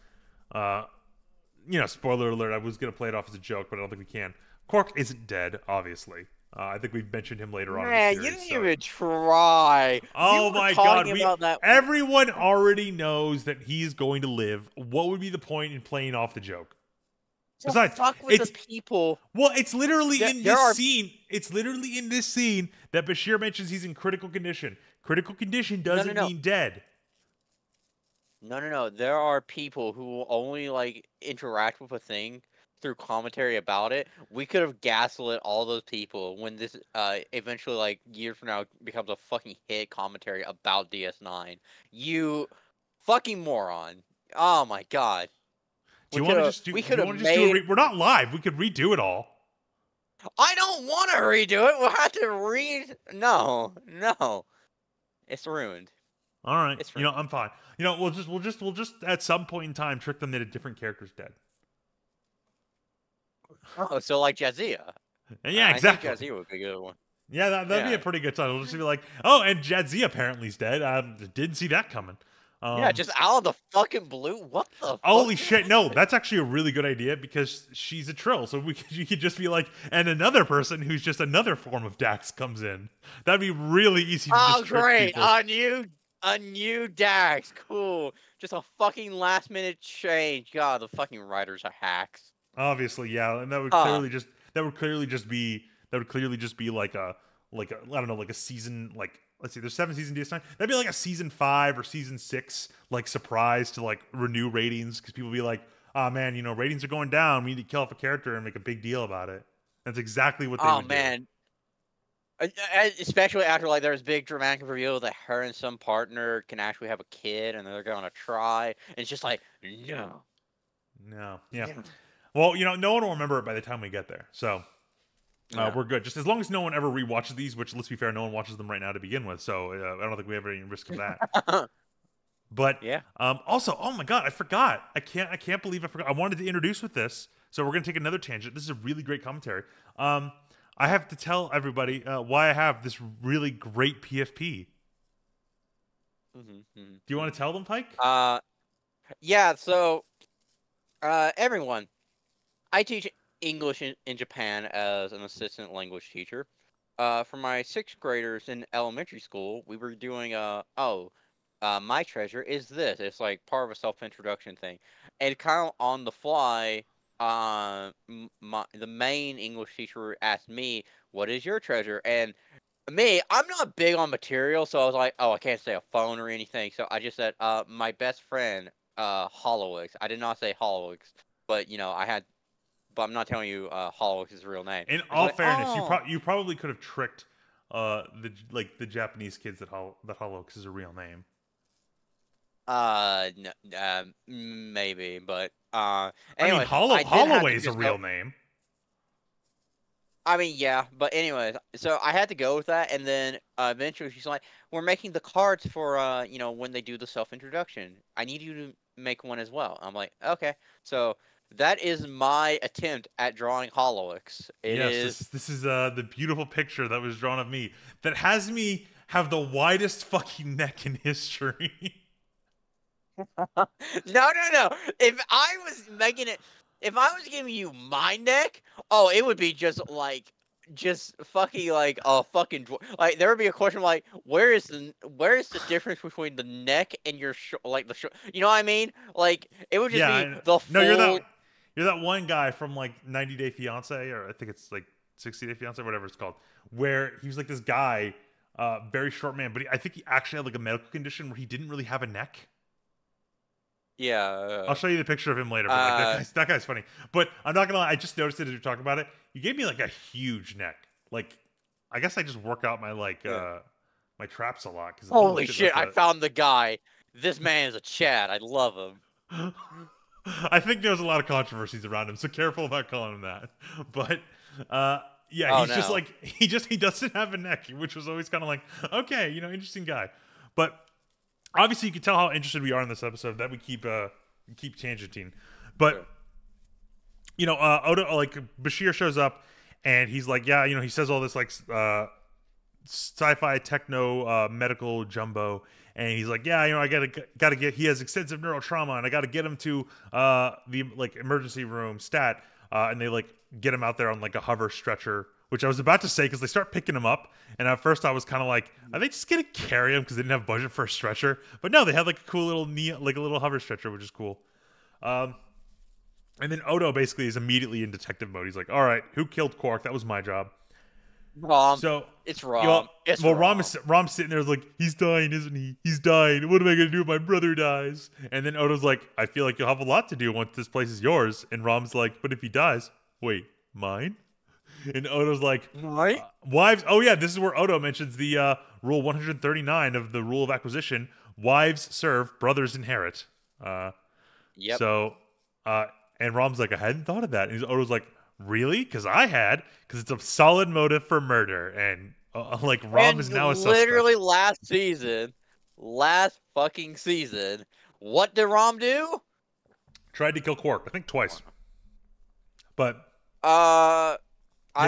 Spoiler alert, I was going to play it off as a joke, but I don't think we can. Quark isn't dead, obviously. I think we've mentioned him later on in the series. You didn't even try. Oh my god, everyone already knows that he's going to live. What would be the point in playing off the joke? Besides, fuck with the people. Well, it's literally in this scene. It's literally in this scene that Bashir mentions he's in critical condition. Critical condition doesn't mean dead. No. There are people who will only like interact with a thing through commentary about it. We could have gaslit all those people when this eventually, like years from now, becomes a fucking hit commentary about DS9. You fucking moron! Oh my god. Do you want to just do? We're not live. We could redo it all. I don't want to redo it. We'll have to No. It's ruined. All right. It's ruined. I'm fine. We'll just at some point in time trick them that a different character's dead. Oh, so like Jadzia. Yeah, exactly. I think Jadzia would be a good one. Yeah, that'd be a pretty good title. We'll just be like, oh, and Jadzia apparently is dead. Didn't see that coming. Just out of the fucking blue. What the? Holy shit! No, that's actually a really good idea because she's a Trill. So you could just be like, and another person who's just another form of Dax comes in. That'd be really easy to just trick people. A new Dax. Cool. Just a fucking last minute change. God, the fucking writers are hacks. Obviously, yeah, and that would clearly just be like a I don't know, like a season, like, let's see, there's 7 seasons DS9. That'd be like a season 5 or season 6 like surprise to like renew ratings because people be like, oh man, ratings are going down. We need to kill off a character and make a big deal about it. That's exactly what they would do. Oh man. Especially after like there's big dramatic reveal that her and some partner can actually have a kid and they're gonna try. And it's just like, no. Yeah. Well, no one will remember it by the time we get there. So we're good. Just as long as no one ever rewatches these, which, let's be fair, no one watches them right now to begin with. So I don't think we have any risk of that. But yeah. Also, oh my god, I forgot. I can't believe I forgot. I wanted to introduce with this. So we're gonna take another tangent. This is a really great commentary. I have to tell everybody why I have this really great PFP. Do you want to tell them, Pike? Yeah. So, everyone. I teach English in Japan as an assistant language teacher. For my 6th graders in elementary school, we were doing my treasure is this. It's like part of a self-introduction thing, and kind of on the fly, the main English teacher asked me, "What is your treasure?" And I'm not big on material, so I was like, "Oh, I can't say a phone or anything." So I just said, "My best friend, Holowix." I did not say Holowix, but But I'm not telling you Holowix is his real name. In all fairness, you probably could have tricked the Japanese kids that Holowix is a real name. No, maybe, but anyway, I mean, Holloway is a real name. I mean, yeah, but anyways, so I had to go with that, and then eventually she's like, "We're making the cards for when they do the self-introduction. I need you to make one as well." I'm like, "Okay." So that is my attempt at drawing Holowix. This is the beautiful picture that was drawn of me that has me have the widest fucking neck in history. No. If I was giving you my neck, it would be just fucking like a fucking like there would be a question like where is the difference between the neck and your you know what I mean? Like it would just be the full. No, you're that one guy from like 90 Day Fiance, or I think it's like 60 Day Fiance, whatever it's called, where he was like this guy, very short man, but I think he actually had like a medical condition where he didn't really have a neck. Yeah. I'll show you the picture of him later. But like that guy's funny. But I'm not gonna lie, I just noticed it as you're talking about it. You gave me like a huge neck. Like, I guess I just work out my my traps a lot. Holy shit! I found the guy. This man is a Chad. I love him. I think there's a lot of controversies around him, so careful about calling him that. But yeah, he's just like he doesn't have a neck, which was always kind of like, okay, interesting guy. But obviously, you can tell how interested we are in this episode that we keep tangenting. But Odo, like Bashir shows up and he's like, yeah, he says all this like sci-fi techno medical jumbo. And he's like, yeah, I gotta get. He has extensive neurotrauma, and I gotta get him to the like emergency room stat. And they like get him out there on like a hover stretcher, which I was about to say because they start picking him up. And at first I was kind of like, are they just gonna carry him because they didn't have budget for a stretcher? But no, they had like a cool little like a little hover stretcher, which is cool. And then Odo basically is immediately in detective mode. He's like, all right, who killed Quark? That was my job. Rom. So it's Rom. Rom's sitting there like, he's dying, isn't he? He's dying. What am I gonna do if my brother dies? And then Odo's like, I feel like you'll have a lot to do once this place is yours. And Rom's like, but if he dies, wait, mine? And Odo's like, right? Wives. Oh yeah, this is where Odo mentions the rule 139 of the rule of acquisition: wives serve, brothers inherit. Yep. So, and Rom's like, I hadn't thought of that. And Odo's like, really? Because it's a solid motive for murder. And like Rom is now a suspect. Literally last fucking season, what did Rom do? Tried to kill Quark, I think twice. But I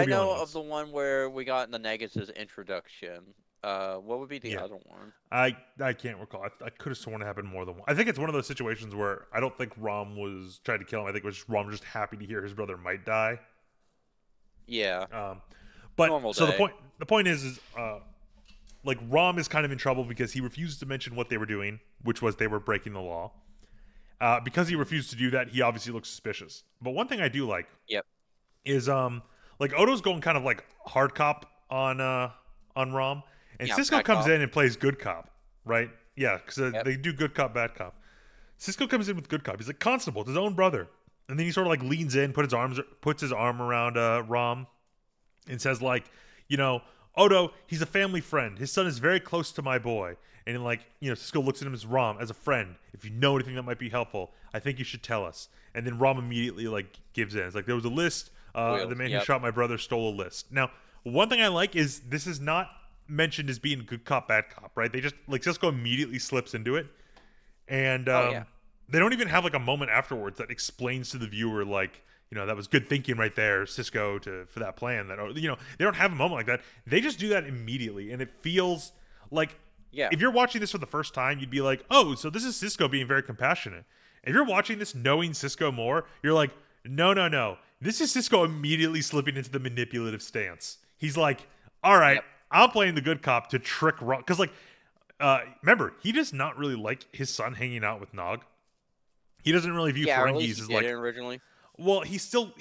know of the one where we got in the Negus' introduction. What would be the other one? I can't recall. I could have sworn it happened more than one. I think it's one of those situations where I don't think Rom was trying to kill him. I think it was just Rom just happy to hear his brother might die. Yeah. But normal so day. the point is like Rom is kind of in trouble because he refused to mention what they were doing, which was they were breaking the law. Because he refused to do that, he obviously looks suspicious. But one thing I do like, is like Odo's going kind of like hard cop on Rom, and Cisco comes in and plays good cop, right? Yeah, because they do good cop, bad cop. Cisco comes in with good cop. He's like, Constable, it's his own brother, and then he sort of like leans in, puts his arm around Rom, and says like, Odo, he's a family friend. His son is very close to my boy. And then, like, Cisco looks at him as Rom, as a friend. If you know anything that might be helpful, I think you should tell us. And then Rom immediately, like, gives in. It's like, there was a list. The man who shot my brother stole a list. Now, one thing I like is this is not mentioned as being good cop, bad cop, right? They just, like, Cisco immediately slips into it. And they don't even have, like, a moment afterwards that explains to the viewer, like, that was good thinking right there, Cisco, for that plan. That, they don't have a moment like that. They just do that immediately. And it feels like, if you're watching this for the first time, you'd be like, oh, so this is Cisco being very compassionate. If you're watching this knowing Cisco more, you're like, no. This is Cisco immediately slipping into the manipulative stance. He's like, all right, I'm playing the good cop to trick Rom. Because, like, remember, he does not really like his son hanging out with Nog. He doesn't really view Ferengis as like originally. Well, he's a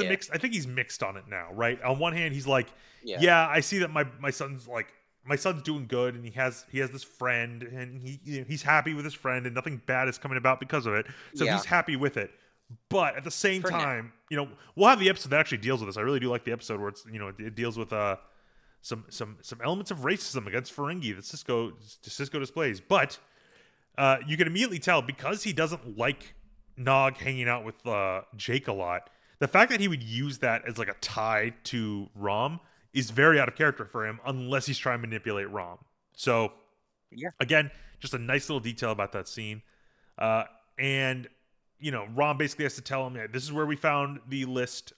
mixed. I think he's mixed on it now, right? On one hand, he's like, I see that my son's doing good, and he has this friend, and he's happy with his friend, and nothing bad is coming about because of it. So he's happy with it. But at the same time, we'll have the episode that actually deals with this. I really do like the episode where it's it deals with some elements of racism against Ferengi that Cisco displays. But you can immediately tell because he doesn't like Nog hanging out with Jake a lot. The fact that he would use that as like a tie to Rom is very out of character for him unless he's trying to manipulate Rom. So, again, just a nice little detail about that scene. And, Rom basically has to tell him, this is where we found the list.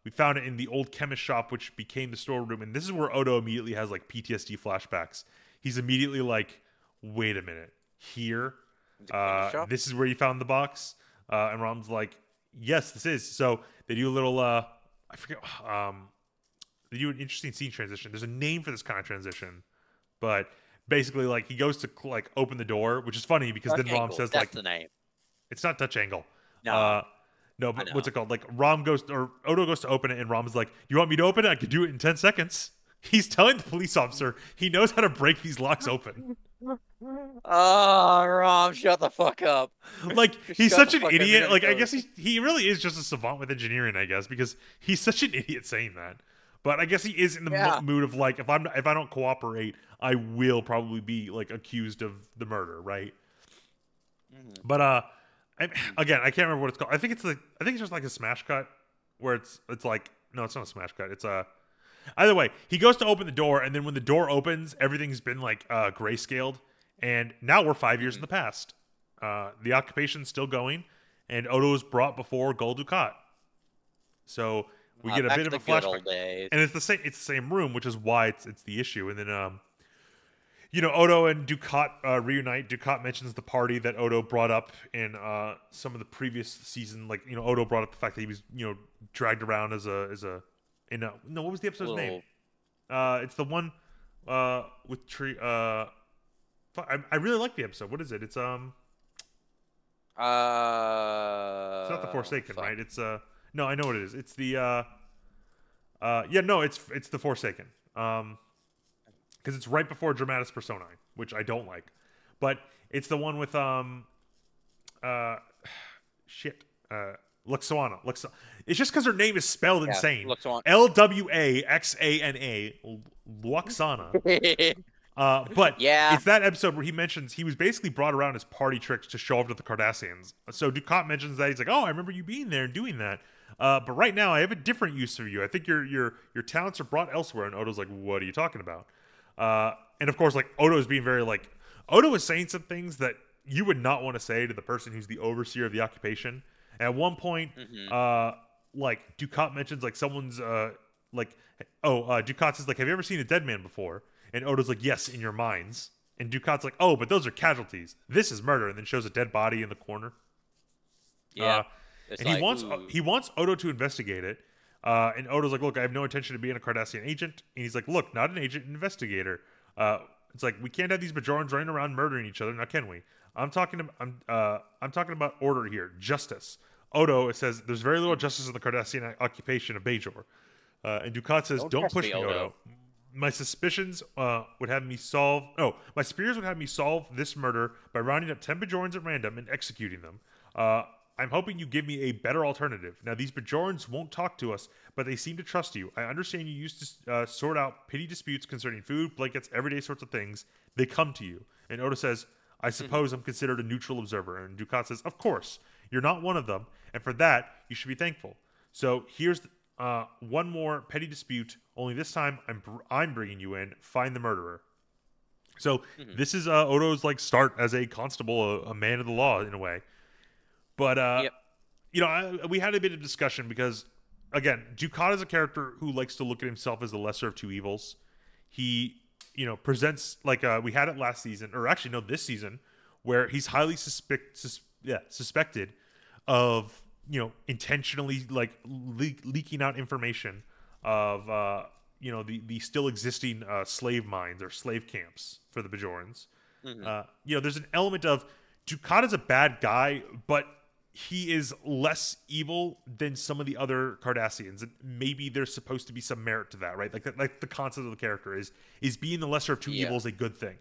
We found it in the old chemist shop, which became the storeroom. And this is where Odo immediately has like PTSD flashbacks. He's immediately like, wait a minute, here? This is where you found the box? And Rom's like, yes, this is. So they do a little, I forget, they do an interesting scene transition. There's a name for this kind of transition, but basically, like, he goes to like open the door, which is funny because then Rom says, that's like, the name. It's not Dutch angle. No. No, I but what's know. it called? Like Odo goes to open it, and Rom's like, "You want me to open it? I could do it in 10 seconds." He's telling the police officer he knows how to break these locks open. Oh, Rom, shut the fuck up. Like, Just he's shut the such an fuck up. You're idiot. gonna Like, I kill guess us. he really is just a savant with engineering, I guess, because he's such an idiot saying that. But I guess he is in the Yeah. mood of like, if I don't cooperate, I will probably be like accused of the murder, right? Mhm. But again, I can't remember what it's called. I think it's just like a smash cut where it's like, no, it's not a smash cut. It's a either way. He goes to open the door, and then when the door opens, everything's been like grayscaled, and now we're 5 years in the past. The occupation's still going, and Odo is brought before Gul Dukat. So we get a Back bit to of the a good flashback, old days. and it's the same room, which is why it's the issue. And then Odo and Dukat reunite. Dukat mentions the party that Odo brought up in some of the previous season. Like, Odo brought up the fact that he was, dragged around no, what was the episode's name? It's the one with Tree. I really like the episode. What is it? It's not the Forsaken, Fuck. right? It's no, I know what it is. It's the yeah, no, it's the Forsaken. Because it's right before Dramatis Personae, which I don't like, but it's the one with shit Luxana. It's just because her name is spelled insane. Luxana. Lwaxana. Luxana. But Yeah. it's that episode where he mentions he was basically brought around as party tricks to show off to the Cardassians. So Dukat mentions that he's like, "Oh, I remember you being there and doing that. But right now, I have a different use for you. I think your talents are brought elsewhere." And Odo's like, "What are you talking about?" And of course, like Odo is being very like Odo is saying some things that you would not want to say to the person who's the overseer of the occupation. And at one point, like Dukat mentions like someone's Dukat says like, "Have you ever seen a dead man before?" And Odo's like, "Yes, in your minds." And Ducat's like, "Oh, but those are casualties. This is murder." And then shows a dead body in the corner. Yeah. And he wants Odo to investigate it. And Odo's like, "Look, I have no intention of being a Cardassian agent." And he's like, "Look, not an agent, an investigator." It's like, we can't have these Bajorans running around murdering each other, now can we? I'm talking about order here, justice. Odo, it says, "There's very little justice in the Cardassian occupation of Bajor." And Dukat says, "Don't push me, Odo. My suspicions would have me solve. Oh, my superiors would have me solve this murder by rounding up 10 Bajorans at random and executing them. I'm hoping you give me a better alternative. Now, these Bajorans won't talk to us, but they seem to trust you. I understand you used to sort out petty disputes concerning food, blankets, everyday sorts of things. They come to you." And Odo says, "I suppose I'm considered a neutral observer." And Dukat says, "Of course. You're not one of them, and for that, you should be thankful. So here's one more petty dispute. Only this time, I'm bringing you in. Find the murderer." So this is Odo's like start as a constable, a man of the law in a way. But we had a bit of discussion because, again, Dukat is a character who likes to look at himself as the lesser of two evils. He, presents like we had it last season, or actually no, this season, where he's highly suspected of intentionally like leaking out information of the still existing slave mines or slave camps for the Bajorans. There's an element of Dukat is a bad guy, but he is less evil than some of the other Cardassians, and maybe there's supposed to be some merit to that, right? Like the concept of the character is being the lesser of two evils a good thing,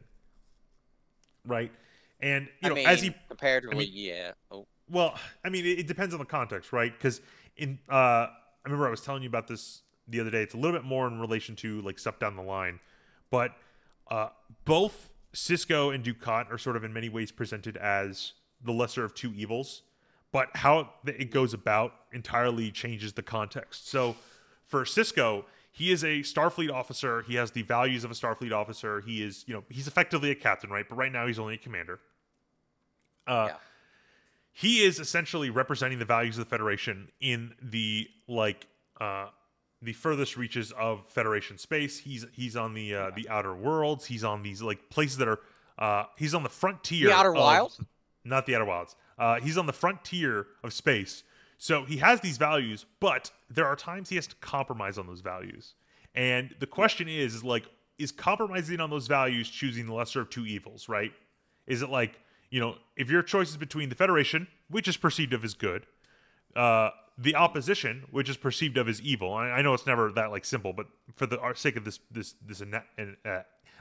right? And as he comparatively, yeah. Oh. Well, I mean, it depends on the context, right? Because I remember I was telling you about this the other day. It's a little bit more in relation to like stuff down the line, but both Sisko and Dukat are sort of in many ways presented as the lesser of two evils, but how it goes about entirely changes the context. So for Sisko, he is a Starfleet officer. He has the values of a Starfleet officer. He is, he's effectively a captain, right? But right now he's only a commander. He is essentially representing the values of the Federation in the the furthest reaches of Federation space. He's on the outer worlds. He's on these like places that are he's on the frontier. The Outer Wilds? Not the Outer Wilds. He's on the frontier of space. So he has these values, but there are times he has to compromise on those values. And the question is compromising on those values choosing the lesser of two evils, right? Is it like, if your choice is between the Federation, which is perceived of as good, the opposition, which is perceived of as evil. I know it's never that like simple, but for the sake of this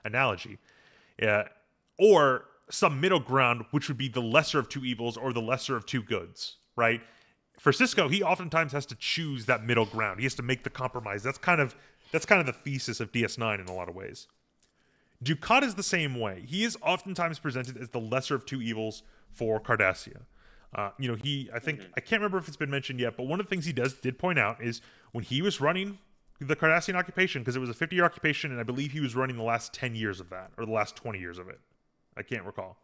analogy, or some middle ground, which would be the lesser of two evils or the lesser of two goods, right? For Cisco, he oftentimes has to choose that middle ground. He has to make the compromise. That's kind of the thesis of DS9 in a lot of ways. Dukat is the same way. He is oftentimes presented as the lesser of two evils for Cardassia. I think I can't remember if it's been mentioned yet, but one of the things he did point out is when he was running the Cardassian occupation, because it was a 50-year occupation, and I believe he was running the last 10 years of that, or the last 20 years of it. I can't recall,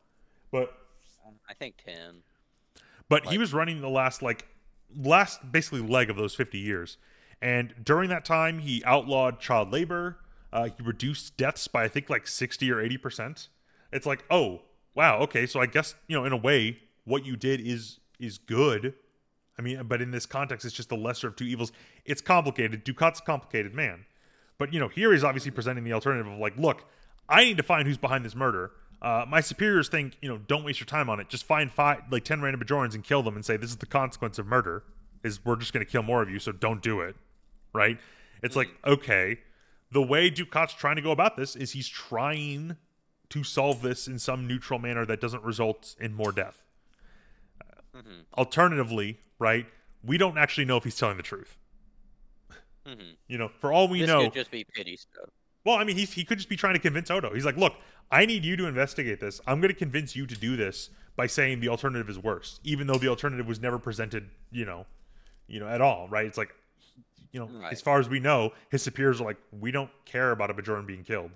but I think 10. But he was running the last basically leg of those 50 years, and during that time, he outlawed child labor. He reduced deaths by I think like 60 or 80%. It's like, oh wow, okay, so I guess in a way, what you did is good. I mean, but in this context, it's just the lesser of two evils. It's complicated. Dukat's a complicated man, but here he's obviously presenting the alternative of like, look, I need to find who's behind this murder. My superiors think, don't waste your time on it. Just find 10 random Bajorans and kill them and say, this is the consequence of murder, is we're just going to kill more of you, so don't do it. Right? It's like, okay, the way Dukat's trying to go about this is he's trying to solve this in some neutral manner that doesn't result in more death. Alternatively, right, we don't actually know if he's telling the truth. For all we know... This could just be pity stuff. Well, I mean, he could just be trying to convince Odo. He's like, look, I need you to investigate this. I'm going to convince you to do this by saying the alternative is worse, even though the alternative was never presented, at all, right? It's like, right. As far as we know, his superiors are like, we don't care about a Bajoran being killed.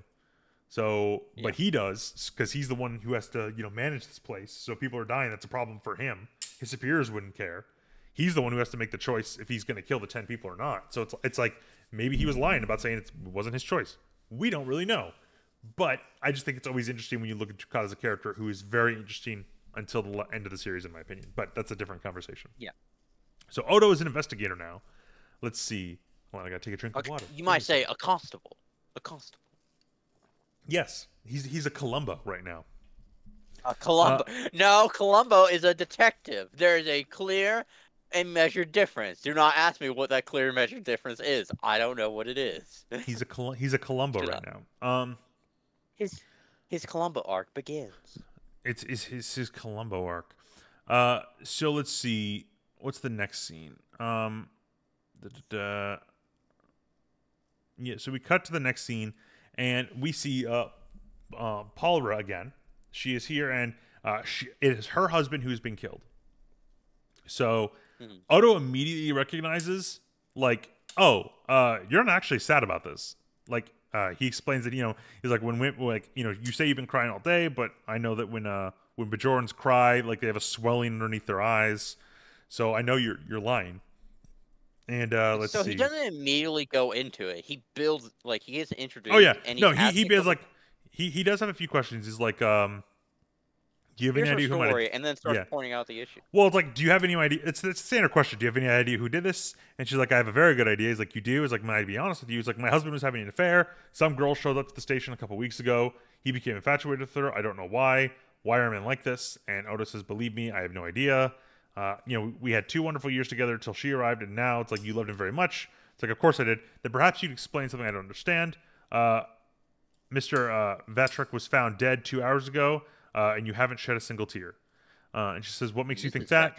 So, but he does, because he's the one who has to, manage this place. So if people are dying, that's a problem for him. His superiors wouldn't care. He's the one who has to make the choice if he's going to kill the 10 people or not. So it's like, maybe he was lying about saying it wasn't his choice. We don't really know. But I just think it's always interesting when you look at Dukat as a character who is very interesting until the end of the series, in my opinion. But that's a different conversation. Yeah. So Odo is an investigator now. Let's see. Hold on, I gotta take a drink of water. You might say a constable. A constable. Yes. He's a Columbo right now. A Columbo. No, Columbo is a detective. There is a clear and measured difference. Do not ask me what that clear and measured difference is. I don't know what it is. He's a Columbo right now. His Columbo arc begins. It's his Columbo arc. So let's see. What's the next scene? Yeah, so we cut to the next scene, and we see Palra again. She is here, and it is her husband who's been killed. So Odo immediately recognizes, like, oh, you're not actually sad about this. Like, he explains that, he's like, you say you've been crying all day, but I know that when Bajorans cry, like, they have a swelling underneath their eyes. So I know you're lying. And let's see. So he doesn't immediately go into it. He builds, like, he gets introduced. Oh yeah, and he builds like he does have a few questions. He's like, do you have any idea who might have... and then starts pointing out the issue. Well, it's like, do you have any idea? It's a standard question. Do you have any idea who did this? And she's like, I have a very good idea. He's like, you do? He's like, might I be honest with you? He's like, my husband was having an affair. Some girl showed up to the station a couple weeks ago. He became infatuated with her. I don't know why. Why are men like this? And Odo says, believe me, I have no idea. We had 2 wonderful years together until she arrived, and now it's like you loved him very much. It's like, of course I did. Then perhaps you'd explain something I don't understand. Mr. Vatrick was found dead 2 hours ago, and you haven't shed a single tear. And she says, what makes you think that?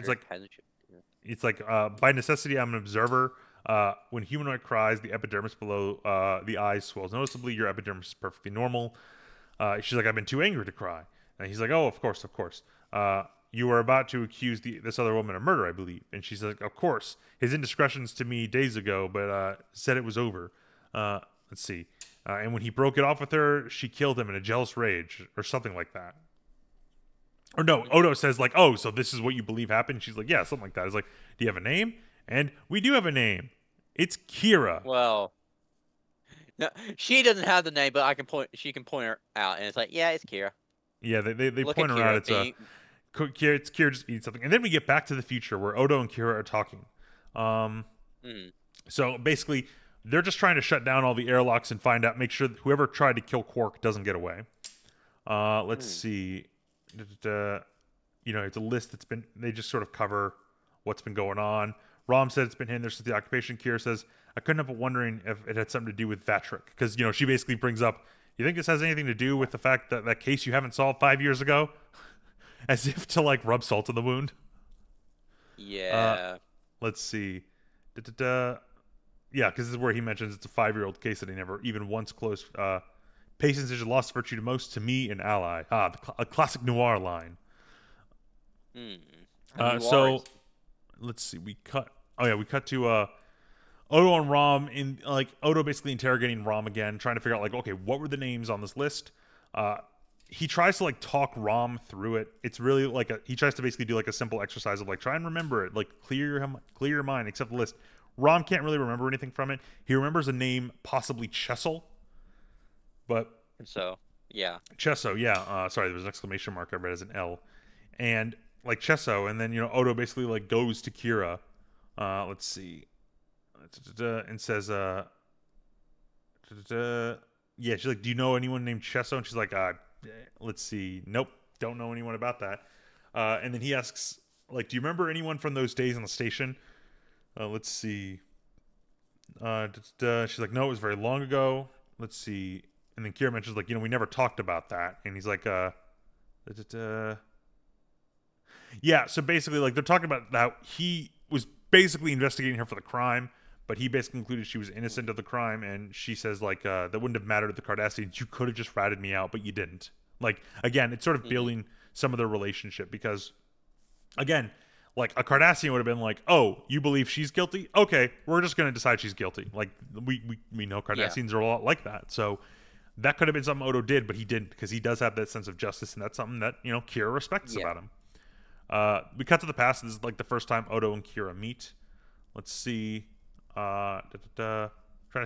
It's like, by necessity, I'm an observer. When humanoid cries, the epidermis below the eyes swells noticeably. Your epidermis is perfectly normal. She's like, I've been too angry to cry. And he's like, oh, of course. You were about to accuse this other woman of murder, I believe. And she's like, of course. His indiscretions to me days ago, but said it was over. Let's see. And when he broke it off with her, she killed him in a jealous rage, or something like that. Or no, Odo says, like, oh, so this is what you believe happened? She's like, yeah, something like that. He's like, do you have a name? And we do have a name. It's Kira. Well, no, she doesn't have the name, but she can point her out. And it's like, yeah, it's Kira. Yeah, they point her out. It's Kira just eating something. And then we get back to the future where Odo and Kira are talking. So basically, they're just trying to shut down all the airlocks and make sure that whoever tried to kill Quark doesn't get away. Let's see. It's a list they just sort of cover what's been going on. Rom said it's been hidden there since the occupation. Kira says, I couldn't help but wondering if it had something to do with Vatrick. Because, she basically brings up, you think this has anything to do with the fact that that case you haven't solved 5 years ago? As if to, rub salt in the wound. Yeah. Let's see. Yeah, because this is where he mentions it's a 5-year-old case that he never even once closed. Patience is your lost virtue to most, to me, an ally. A classic Noir line. So, let's see. We cut to Odo and Rom in Odo basically interrogating Rom again, trying to figure out okay, what were the names on this list? He tries to talk Rom through it. It's really he tries to basically do a simple exercise of try and remember it, clear your mind, accept the list. Rom can't really remember anything from it. He remembers a name, possibly Chessel, but yeah, Chesso, yeah. Sorry, there was an exclamation mark I read as an L, and Chesso, and then Odo basically goes to Kira. Let's see, and says, yeah, she's like, do you know anyone named Chesso? And she's like, let's see, nope, don't know anyone about that. And then he asks, do you remember anyone from those days on the station? Let's see. She's like, no, it was very long ago. Let's see. And then Kira mentions, we never talked about that. And he's like, yeah, so basically, they're talking about how he was basically investigating her for the crime, but he basically concluded she was innocent of the crime, and she says, that wouldn't have mattered to the Cardassians. You could have just ratted me out, but you didn't. Again, it's sort of building some of their relationship, because, again, a Cardassian would have been oh, you believe she's guilty? Okay, we're just going to decide she's guilty. We know Cardassians are a lot like that, so that could have been something Odo did, but he didn't, because he does have that sense of justice, and that's something that, Kira respects about him. We cut to the past. This is the first time Odo and Kira meet. Let's see. Trying to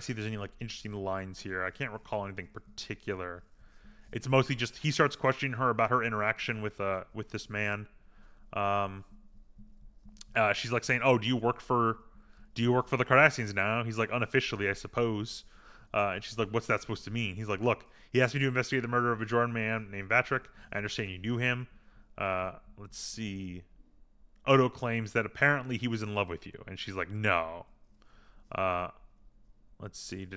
see if there's any interesting lines here. I can't recall anything particular. It's mostly just he starts questioning her about her interaction with this man. She's saying, "Oh, do you work for the Cardassians now?" He's unofficially, I suppose. And she's like, "What's that supposed to mean?" He's like, "Look, he asked me to investigate the murder of a Bajoran man named Vatrick. I understand you knew him." Let's see. Odo claims that apparently he was in love with you, and she's like, "No." Let's see.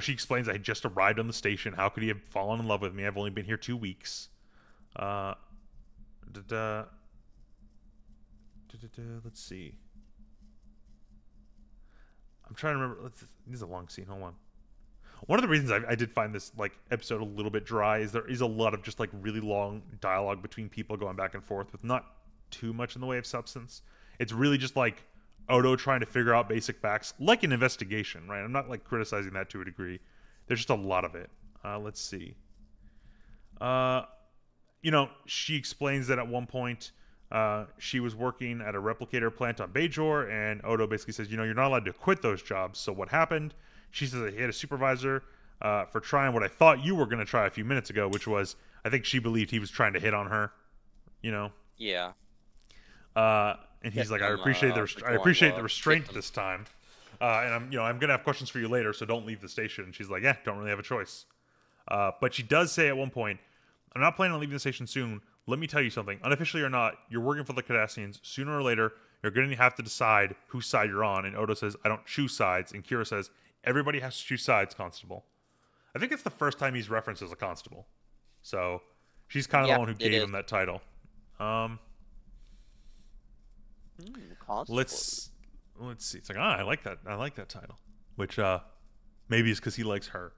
She explains, I had just arrived on the station. How could he have fallen in love with me? I've only been here 2 weeks. Let's see. I'm trying to remember. This is a long scene. Hold on. One of the reasons I did find this episode a little bit dry is there is a lot of just really long dialogue between people going back and forth with not too much in the way of substance. It's really just Odo trying to figure out basic facts, like an investigation, right? I'm not criticizing that to a degree. There's just a lot of it. Let's see. She explains that at one point she was working at a replicator plant on Bajor, and Odo basically says, you're not allowed to quit those jobs. So what happened? She says that he had a supervisor for trying what I thought you were going to try a few minutes ago, which was, I think she believed he was trying to hit on her, Yeah. And he's like, I appreciate the restraint this time. And I'm going to have questions for you later, so don't leave the station. And she's like, yeah, don't really have a choice. But she does say at one point, I'm not planning on leaving the station soon. Let me tell you something. Unofficially or not, you're working for the Cardassians. Sooner or later, you're going to have to decide whose side you're on. And Odo says, I don't choose sides. And Kira says, everybody has to choose sides, Constable. I think it's the first time he's referenced as a constable. So she's kind of the one who gave him that title. Let's see. It's I like that. I like that title. Which maybe is because he likes her.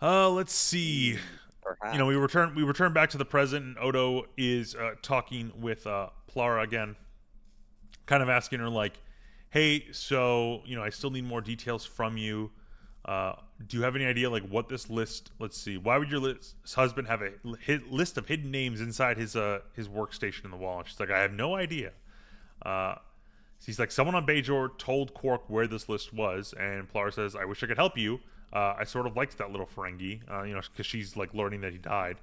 Let's see. Perhaps. We return back to the present, and Odo is talking with Plara again, kind of asking her hey, so I still need more details from you. Do you have any idea what this list? Let's see. Why would your husband have a list of hidden names inside his workstation in the wall? And she's like, I have no idea. He's like, someone on Bajor told Quark where this list was, and Plara says, I wish I could help you. I sort of liked that little Ferengi, because she's learning that he died.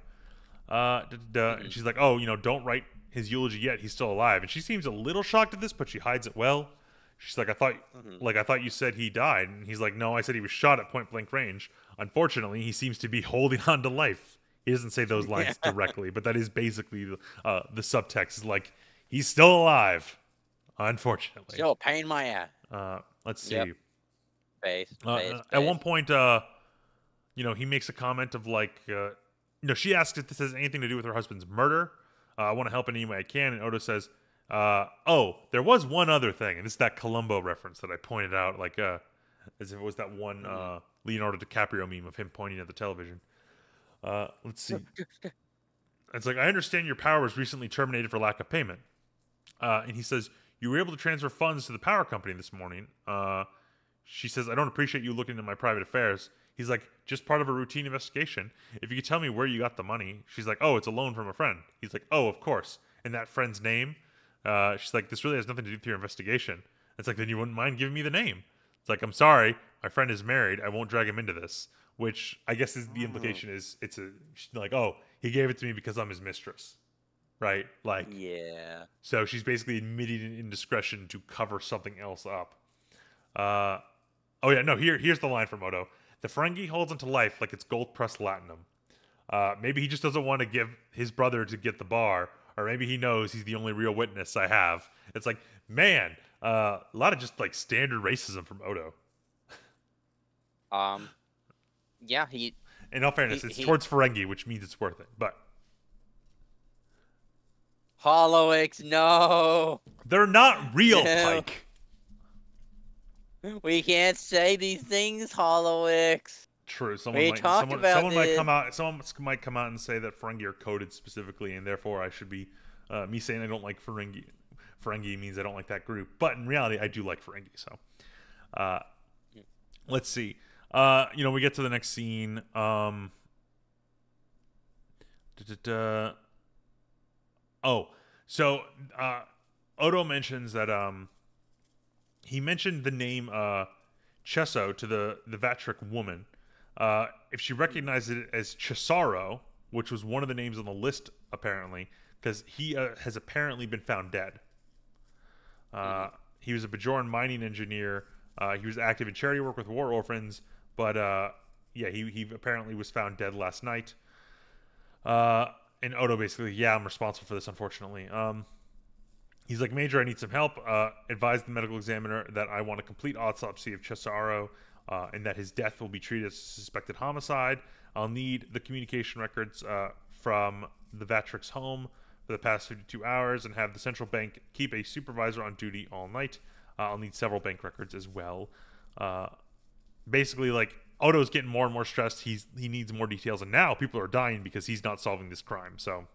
And she's like, oh, don't write his eulogy yet. He's still alive. And she seems a little shocked at this, but she hides it well. She's like, I thought you said he died. And he's like, no, I said he was shot at point blank range. Unfortunately, he seems to be holding on to life. He doesn't say those lines directly, but that is basically the subtext is he's still alive. unfortunately. Still a pain in my ass. Let's Yep. see. Face. At one point, he makes a comment of like, she asks if this has anything to do with her husband's murder. I want to help in any way I can. And Odo says, oh, there was one other thing. And this is that Columbo reference that I pointed out, like, as if it was that one Leonardo DiCaprio meme of him pointing at the television. Let's see. It's like, I understand your power was recently terminated for lack of payment. And he says, you were able to transfer funds to the power company this morning. She says, I don't appreciate you looking into my private affairs. He's like, just part of a routine investigation. If you could tell me where you got the money. She's like, oh, it's a loan from a friend. He's like, oh, of course. And that friend's name? She's like, this really has nothing to do with your investigation. It's like, then you wouldn't mind giving me the name. It's like, I'm sorry. My friend is married. I won't drag him into this. Which I guess is the implication is it's like, oh, he gave it to me because I'm his mistress. Right? Like, yeah. So she's basically admitting an indiscretion to cover something else up. Oh yeah, no, here's the line from Odo. The Ferengi holds onto life like it's gold-pressed latinum. Maybe he just doesn't want to give his brother to get the bar, or maybe he knows he's the only real witness I have. It's like, man, a lot of just like standard racism from Odo. Yeah, he... In all fairness, it's towards Ferengi, which means it's worth it, but... Hollowigs, no! They're not real, Pike. We can't say these things, Hollowigs. True. Someone might come out and say that Ferengi are coded specifically, and therefore I should be me saying I don't like Ferengi. Ferengi means I don't like that group, but in reality, I do like Ferengi. So, let's see. We get to the next scene. Odo mentions that he mentioned the name Chesso to the Vatric woman. If she recognized it as Cesaro, which was one of the names on the list, apparently, because he has apparently been found dead. He was a Bajoran mining engineer. He was active in charity work with war orphans, but he apparently was found dead last night. And Odo basically, I'm responsible for this, unfortunately. He's like, Major, I need some help. Advise the medical examiner that I want a complete autopsy of Cesaro, and that his death will be treated as a suspected homicide. I'll need the communication records from the Vatric's home for the past 52 hours and have the central bank keep a supervisor on duty all night. I'll need several bank records as well. Basically, like, Odo's getting more and more stressed. He needs more details, and now people are dying because he's not solving this crime. So,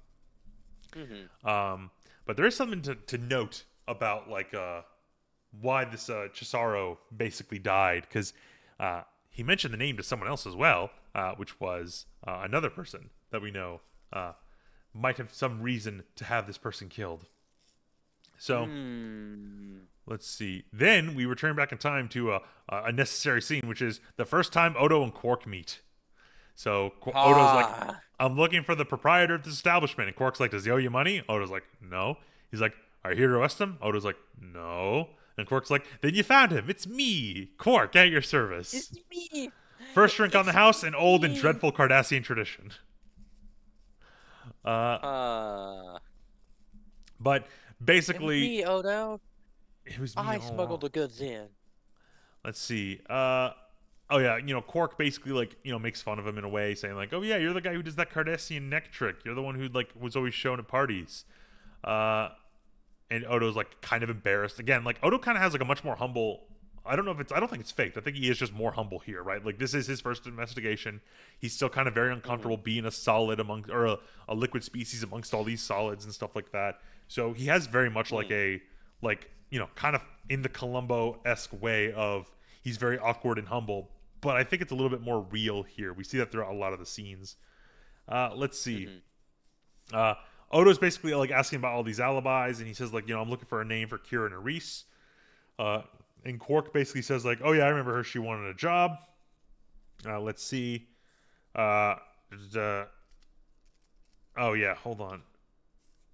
but there is something to note about like why this Cesaro basically died, because he mentioned the name to someone else as well, which was another person that we know might have some reason to have this person killed. So let's see. Then we return back in time to a necessary scene, which is the first time Odo and Quark meet. So Odo's like, I'm looking for the proprietor of this establishment. And Quark's like, does he owe you money? Odo's like, no. He's like, are you here to arrest him? Odo's like, no. And Quark's like, then you found him. It's me, Quark, at your service. It's me. First drink on the house, an old and dreadful Cardassian tradition. But basically, it was me, Odo. It was me. I smuggled the goods in. Let's see. Quark basically makes fun of him in a way, saying like, "Oh yeah, you're the guy who does that Cardassian neck trick. You're the one who was always shown at parties." And Odo's like kind of embarrassed again. Like Odo kind of has like a much more humble. I don't think it's faked. I think he is just more humble here, right? Like this is his first investigation. He's still kind of very uncomfortable being a solid a liquid species amongst all these solids and stuff like that. So he has very much like a kind of in the Columbo-esque way of he's very awkward and humble, but I think it's a little bit more real here. We see that throughout a lot of the scenes. Let's see. Odo's basically like asking about all these alibis, and he says like, I'm looking for a name for Kira and Reese. And Quark basically says like, oh yeah, I remember her. She wanted a job. Let's see. Oh yeah, hold on.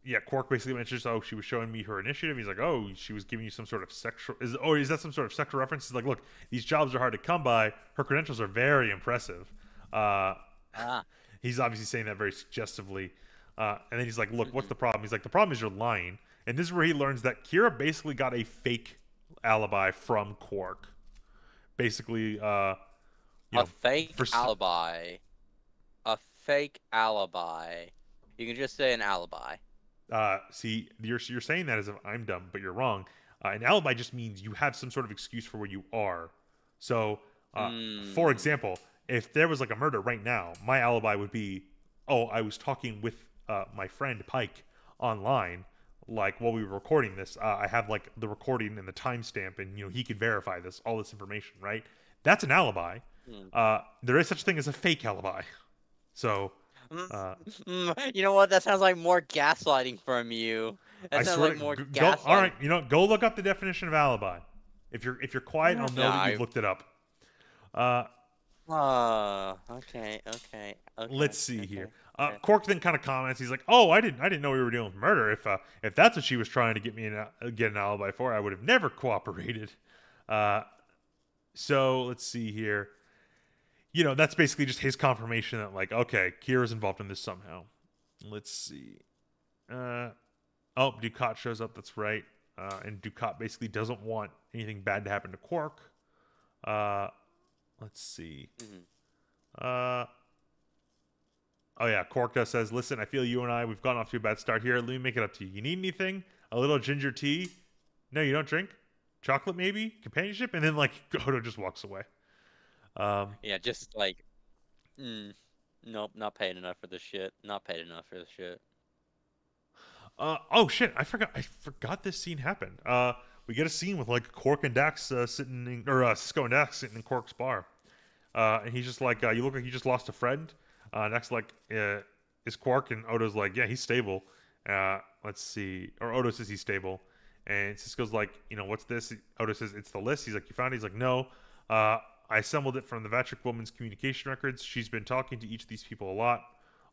Yeah, Quark basically mentions, she was showing me her initiative. He's like, oh, she was giving you some sort of sexual... Is that some sort of sexual reference? He's like, look, these jobs are hard to come by. Her credentials are very impressive. He's obviously saying that very suggestively. And then he's like, look, what's the problem? He's like, the problem is you're lying. And this is where he learns that Kira basically got a fake alibi from Quark. Basically, you A know, fake for alibi. A fake alibi. You can just say an alibi. see, you're saying that as if I'm dumb, but you're wrong. An alibi just means you have some sort of excuse for where you are. So, for Hmm. example, if there was like a murder right now, my alibi would be, oh, I was talking with my friend Pike online, like while we were recording this. I have like the recording and the timestamp, and he could verify all this information, right? That's an alibi. Hmm. There is such a thing as a fake alibi. So, Mm, uh, You know what? That sounds like more gaslighting from you. I That sounds swear like to more go. All right, gaslighting. go look up the definition of alibi. If you're quiet, I'll No, know that you've looked it up. Uh, Oh, okay, okay, okay, let's see here. okay, okay. Quark then kind of comments. He's like, "Oh, I didn't know we were dealing with murder. If that's what she was trying to get an alibi for, I would have never cooperated." Uh, so let's see here. That's basically just his confirmation that like, okay, Kira's involved in this somehow. Let's see. Oh, Ducat shows up. That's right. And Ducat basically doesn't want anything bad to happen to Quark. Uh, let's see. Mhm. Oh yeah, Quark says, "Listen, I feel you and we've gone off to a bad start here. Let me make it up to you. You need anything? A little ginger tea? No, you don't drink? Chocolate maybe? Companionship?" And then like Odo just walks away. Yeah, just like, mm, nope, not paid enough for this shit. Not paid enough for this shit. Oh shit, I forgot this scene happened. We get a scene with like Quark and Dax sitting in, or Cisco and Dax sitting in Quark's bar. And he's just like, "You look like you just lost a friend." Next, like, is Quark, and Odo's like, "Yeah, he's stable." Let's see, or Odo says he's stable, and Cisco's like, "What's this?" Odo says it's the list. He's like, "You found it?" He's like, "No, I assembled it from the Vatric woman's communication records. She's been talking to each of these people a lot.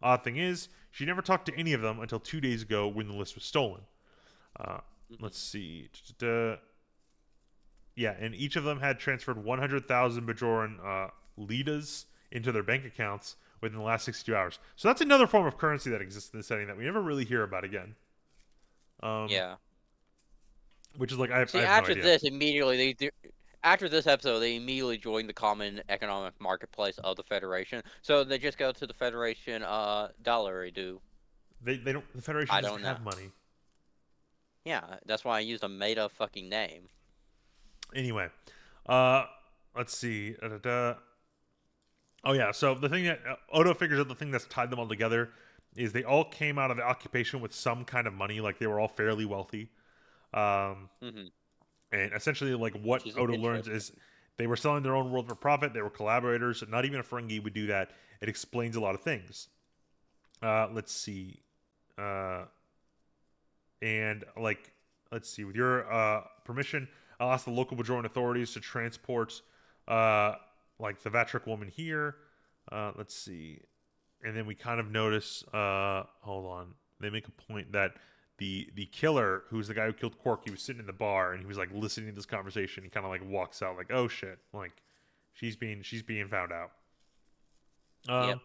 Odd thing is, she never talked to any of them until 2 days ago when the list was stolen." Uh, Mhm. let's see. Yeah, and each of them had transferred 100,000 Bajoran litas into their bank accounts within the last 62 hours. So that's another form of currency that exists in this setting that we never really hear about again. Um, Yeah. which is like I See, have no after idea. this, immediately after this episode, they immediately join the common economic marketplace of the Federation. So they just go to the Federation dollar do. They don't. The Federation I doesn't don't know. have money Yeah, that's why I used a made up fucking name. anyway. Let's see. Oh yeah. So the thing that Odo figures out, the thing that's tied them all together is they all came out of the occupation with some kind of money. Like they were all fairly wealthy. Um, Hmm. And essentially, like Which what is Odo learns is interesting. they were selling their own world for profit. They were collaborators. Not even a Ferengi would do that. It explains a lot of things. Let's see. Uh, and like, let's see. With your permission, I'll ask the local Bajoran authorities to transport, like the Vatric woman here. Let's see. And then we kind of notice. Hold on. They make a point that the killer, who's the guy who killed Quark, he was sitting in the bar and he was like listening to this conversation. He kind of like walks out like, "Oh shit!" Like she's being found out. Yep. Um,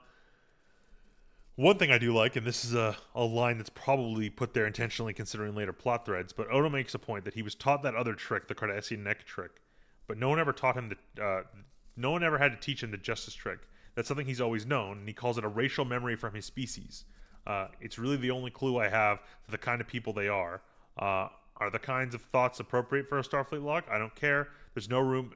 One thing I do like, and this is a line that's probably put there intentionally considering later plot threads, but Odo makes a point that he was taught that other trick, the Cardassian neck trick, but no one ever taught him no one ever had to teach him the justice trick. That's something he's always known, and he calls it a racial memory from his species. It's really the only clue I have to the kind of people they are. Are the kinds of thoughts appropriate for a Starfleet log? I don't care. There's no room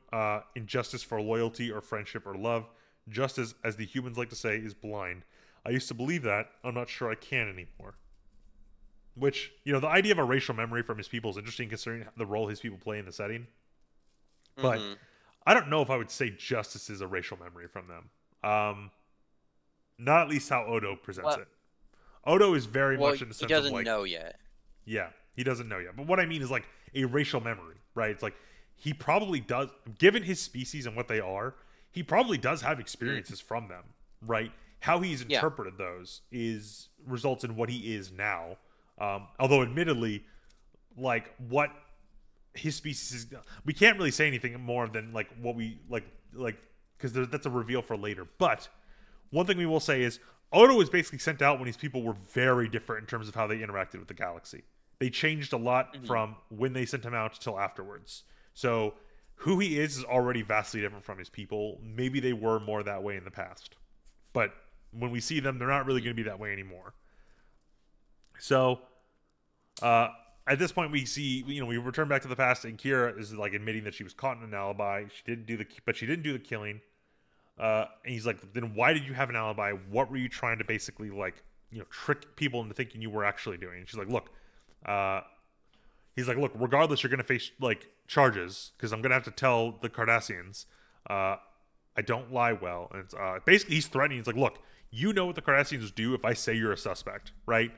in justice for loyalty or friendship or love. Justice, as the humans like to say, is blind. I used to believe that. I'm not sure I can anymore. Which, the idea of a racial memory from his people is interesting considering the role his people play in the setting. But Hmm. I don't know if I would say justice is a racial memory from them. Not at least how Odo presents Well, it. Odo is very well, much in the he sense of doesn't like, know yet. yeah, he doesn't know yet. But what I mean is like a racial memory, right? It's like he probably does, given his species and what they are, he probably does have Mm. experiences from them, right? How he's Yeah. interpreted those is results in what he is now. Although, admittedly, like what his species is, we can't really say anything more than like what we like because that's a reveal for later. But one thing we will say is Odo was basically sent out when his people were very different in terms of how they interacted with the galaxy. they changed a lot Hmm. from when they sent him out till afterwards. So who he is already vastly different from his people. Maybe they were more that way in the past, but when we see them, they're not really going to be that way anymore. So uh, at this point, we see, we return back to the past, and Kira is like admitting that she was caught in an alibi. She didn't do the killing. And he's like, then why did you have an alibi? What were you trying to basically like, trick people into thinking you were actually doing? And she's like, look, uh, he's like, look, regardless, you're gonna face like charges because I'm gonna have to tell the Cardassians. Uh, I don't lie well, and it's, basically he's threatening. He's like, look, you know what the Cardassians do if I say you're a suspect, right?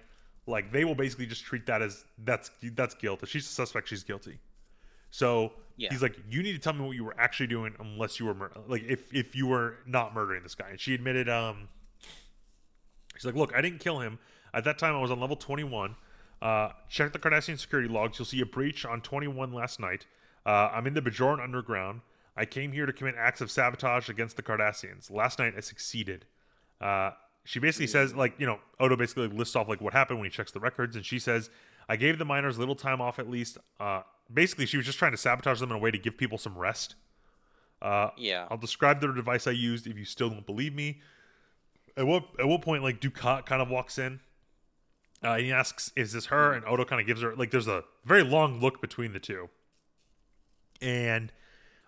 Like they will basically just treat that as that's guilt. If she's a suspect, she's guilty. So Yeah. he's like, you need to tell me what you were actually doing, unless you were like if you were not murdering this guy. And she admitted, she's like, look, I didn't kill him. At that time, I was on level 21. Check the Cardassian security logs. You'll see a breach on 21 last night. I'm in the Bajoran underground. I came here to commit acts of sabotage against the Cardassians. Last night, I succeeded. She basically says, like, Odo basically lists off like what happened when he checks the records, and she says, I gave the miners a little time off at least. Basically, she was just trying to sabotage them in a way to give people some rest. Yeah. I'll describe the device I used if you still don't believe me. At what point, like, Ducat kind of walks in. He asks, is this her? And Odo kind of gives her, like, there's a very long look between the two. And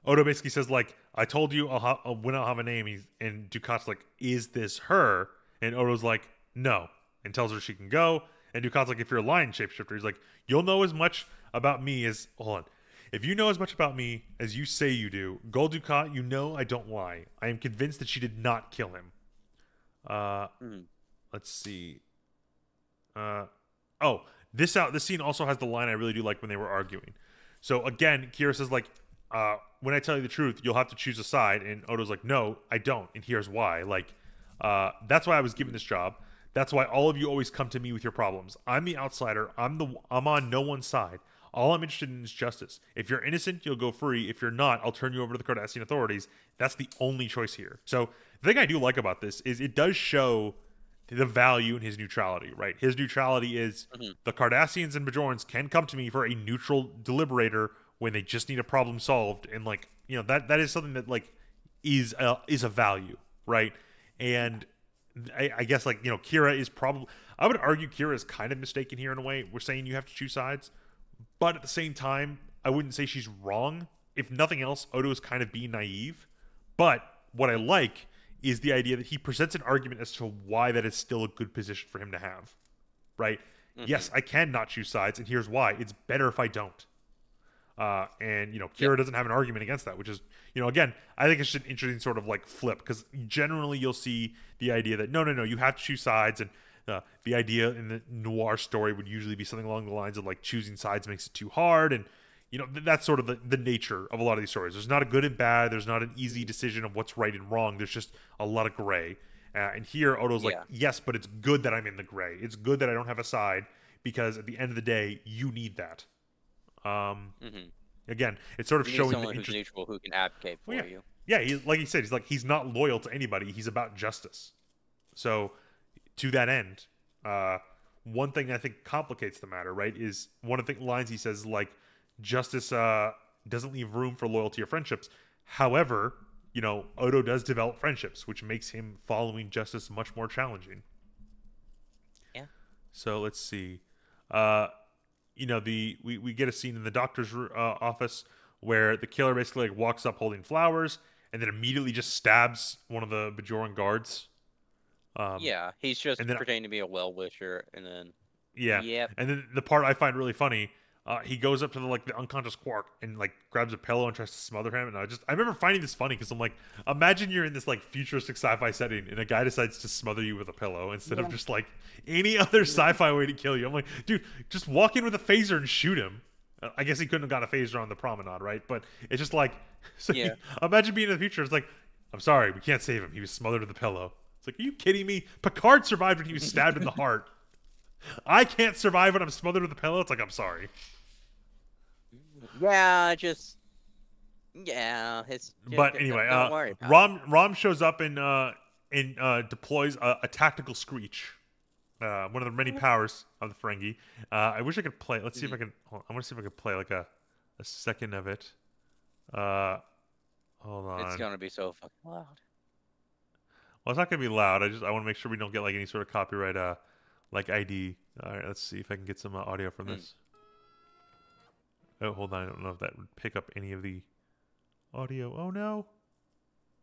Odo basically says, like, I told you when I'll have a name. And Ducat's like, is this her? And Odo's like, no. And tells her she can go. And Ducat's like, if you're a lion shapeshifter, he's like, you'll know as much about me as, hold on. If you know as much about me as you say you do, Gul Dukat, you know I don't lie. I am convinced that she did not kill him. Let's see. This scene also has the line I really do like when they were arguing. So again, Kira says like, when I tell you the truth, you'll have to choose a side. And Odo's like, no, I don't. And here's why. Like, that's why I was given this job. That's why all of you always come to me with your problems. I'm the outsider. I'm on no one's side. All I'm interested in is justice. If you're innocent, you'll go free. If you're not, I'll turn you over to the Cardassian authorities. That's the only choice here. So the thing I do like about this is it does show the value in his neutrality, right? His neutrality is the Cardassians and Bajorans can come to me for a neutral deliberator when they just need a problem solved, and like that is something that like is a value, right? And I guess like Kira is probably, I would argue Kira is kind of mistaken here in a way. We're saying you have to choose sides, but at the same time, I wouldn't say she's wrong. If nothing else, Odo is kind of being naive. But what I like is the idea that he presents an argument as to why that is still a good position for him to have, right? Yes, I can not choose sides, and here's why. It's better if I don't. And Kira doesn't have an argument against that, which is, again, I think it's just an interesting sort of like flip, because generally you'll see the idea that no, you have to choose sides, and the idea in the Noir story would usually be something along the lines of like choosing sides makes it too hard, and that's sort of the nature of a lot of these stories. There's not a good and bad. There's not an easy decision of what's right and wrong. There's just a lot of gray. And here Odo's like, yes, but it's good that I'm in the gray. It's good that I don't have a side, because at the end of the day, you need that. Again, it's sort of showing someone who's neutral who can advocate for you. Yeah, like he said, he's not loyal to anybody. He's about justice. So to that end, one thing I think complicates the matter, right, is one of the lines he says, like, justice doesn't leave room for loyalty or friendships. However, Odo does develop friendships, which makes him following justice much more challenging. Yeah. So let's see. We get a scene in the doctor's office where the killer basically like walks up holding flowers and then immediately just stabs one of the Bajoran guards. He's just pretending to be a well-wisher, and then and then the part I find really funny, he goes up to the unconscious Quark and like grabs a pillow and tries to smother him, and I remember finding this funny because I'm like, imagine you're in this like futuristic sci-fi setting and a guy decides to smother you with a pillow instead of just like any other sci-fi way to kill you. I'm like, dude, just walk in with a phaser and shoot him. I guess he couldn't have got a phaser on the promenade, right? But it's just like, imagine being in the future. It's like, I'm sorry, we can't save him. He was smothered with a pillow. It's like, are you kidding me? Picard survived when he was stabbed in the heart. I can't survive when I'm smothered with a pillow. It's like, I'm sorry. But anyway, don't worry about Rom shows up and deploys a tactical screech. one of the many powers of the Ferengi. I wish I could play. Let's see if I Mhm. can. I want to see if I could play like a second of it. Uh, hold It's on. gonna be so fucking loud. Well, it's not gonna be loud. I want to make sure we don't get like any sort of copyright like ID. All right, let's see if I can get some audio from Mm. this. Oh, hold on. I don't know if that would pick up any of the audio. Oh no.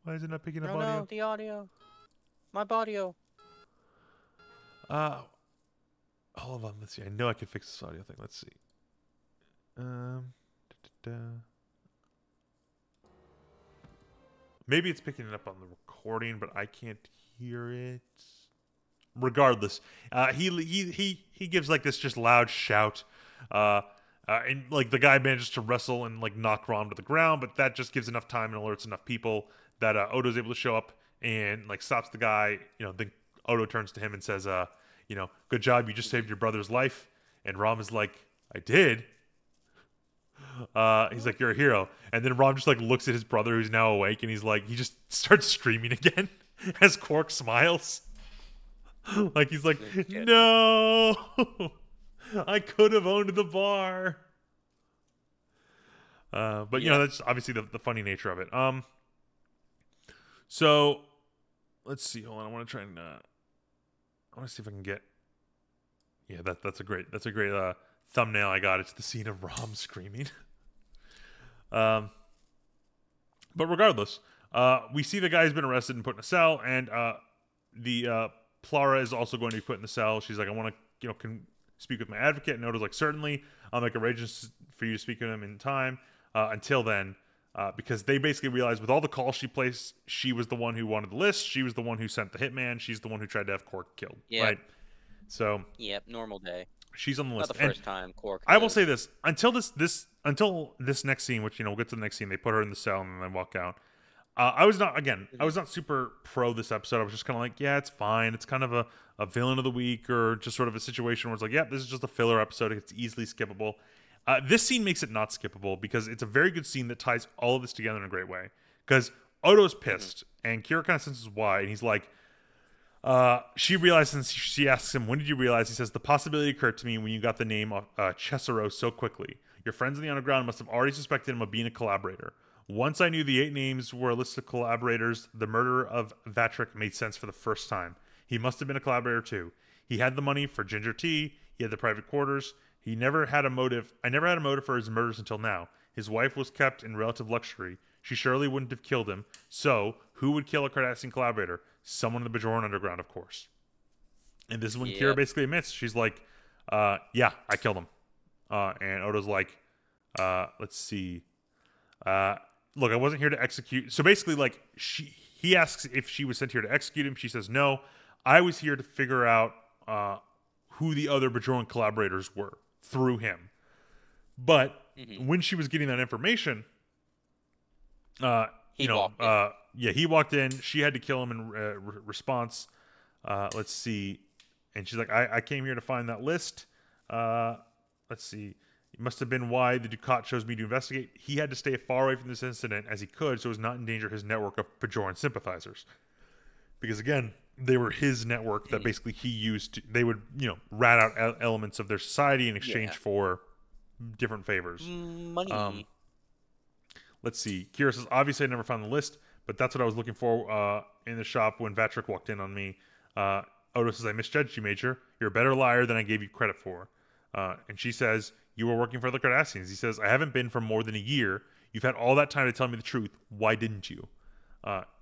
Why is it not picking up No, no, audio? the audio. My audio. Uh, hold on. Let's see. I know I can fix this audio thing. Let's see. Da, da, da. Maybe it's picking it up on the recording, but I can't hear it. Regardless, he gives like this just loud shout, and like the guy manages to wrestle and like knock Rom to the ground, but that just gives enough time and alerts enough people that Odo's able to show up and like stops the guy. Then Odo turns to him and says, good job, you just saved your brother's life. And Rom is like, I did. He's like, you're a hero. And then Rom just like looks at his brother who's now awake, and he just starts screaming again as Quark smiles. Like he's like, no, I could have owned the bar. But that's obviously the funny nature of it. So let's see. Hold on, I want to try and I want to see if I can get. Yeah, that's a great thumbnail I got. It's the scene of Rom screaming. But regardless, we see the guy who's been arrested and put in a cell, and the Plara is also going to be put in the cell. She's like, I want to, speak with my advocate. And Odo's like, certainly, I'll make arrangements for you to speak with him in time. Until then, because they basically realized with all the calls she placed, she was the one who wanted the list. She was the one who sent the hitman. She's the one who tried to have Quark killed. Yep. Right? So, Yep, normal day. she's on the list. Not the first time Quark. I will say this: until this next scene, which we'll get to the next scene, they put her in the cell and then walk out. I was not super pro this episode. I was just kind of like, yeah, it's fine. It's kind of a villain of the week, or just sort of a situation where it's like, yeah, this is just a filler episode. It's easily skippable. This scene makes it not skippable because it's a very good scene that ties all of this together in a great way. Because Odo's pissed, and Kira kind of senses why, and he's like, she realizes, and she asks him, when did you realize? He says, the possibility occurred to me when you got the name Cesaro so quickly. Your friends in the underground must have already suspected him of being a collaborator. Once I knew the 8 names were a list of collaborators, the murder of Vatrick made sense for the first time. He must have been a collaborator too. He had the money for ginger tea. He had the private quarters. He never had a motive. I never had a motive for his murders until now. His wife was kept in relative luxury. She surely wouldn't have killed him. So, who would kill a Cardassian collaborator? Someone in the Bajoran underground, of course. And this is when Kira basically admits, she's like, yeah, I killed him. And Odo's like, let's see. Look, I wasn't here to execute. So basically, like, he asks if she was sent here to execute him. She says, no, I was here to figure out who the other Bajoran collaborators were through him. But when she was getting that information, he walked in. She had to kill him in response. Let's see. And she's like, I came here to find that list. Let's see. It must have been why the Ducat chose me to investigate. He had to stay far away from this incident as he could so as not endanger his network of Bajoran sympathizers. Because again, they were his network that basically he used. They would, rat out elements of their society in exchange for different favors. Money. Let's see. Kira says, obviously I never found the list, but that's what I was looking for in the shop when Vatrick walked in on me. Odo says, I misjudged you, Major. You're a better liar than I gave you credit for. And she says, you were working for the Cardassians. He says, I haven't been for more than a year. You've had all that time to tell me the truth. Why didn't you?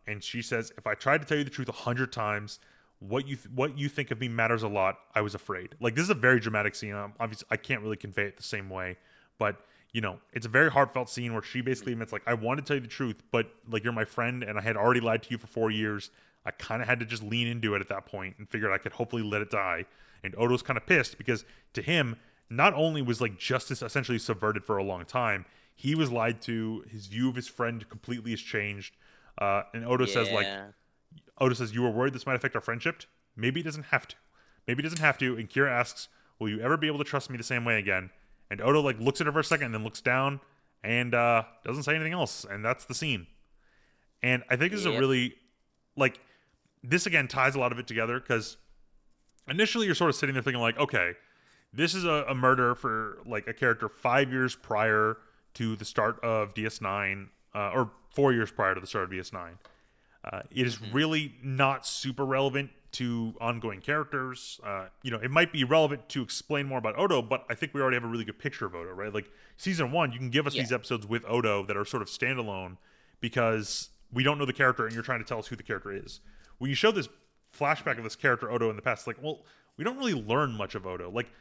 And she says, if I tried to tell you the truth 100 times, what you think of me matters a lot. I was afraid. Like, this is a very dramatic scene. Obviously, I can't really convey it the same way. But, it's a very heartfelt scene where she basically admits, like, I wanted to tell you the truth, but, like, you're my friend, and I had already lied to you for 4 years. I kind of had to just lean into it at that point and figured I could hopefully let it die. And Odo's kind of pissed because, to him, not only was, like, justice essentially subverted for a long time, he was lied to. His view of his friend completely has changed. And Odo says, you were worried this might affect our friendship? Maybe it doesn't have to. And Kira asks, will you ever be able to trust me the same way again? And Odo, like, looks at her for a second and then looks down and doesn't say anything else. And that's the scene. And I think this is a really, like, this again ties a lot of it together because initially you're sort of sitting there thinking like, okay, this is a murder for like a character 5 years prior to the start of DS9, or 4 years prior to the start of DS9. It is Hmm. really not super relevant to ongoing characters. It might be relevant to explain more about Odo, but I think we already have a really good picture of Odo, right? Like season one, you can give us Yeah. these episodes with Odo that are sort of standalone because we don't know the character and you're trying to tell us who the character is. When you show this flashback of this character Odo in the past, it's like, well, we don't really learn much of Odo. Like,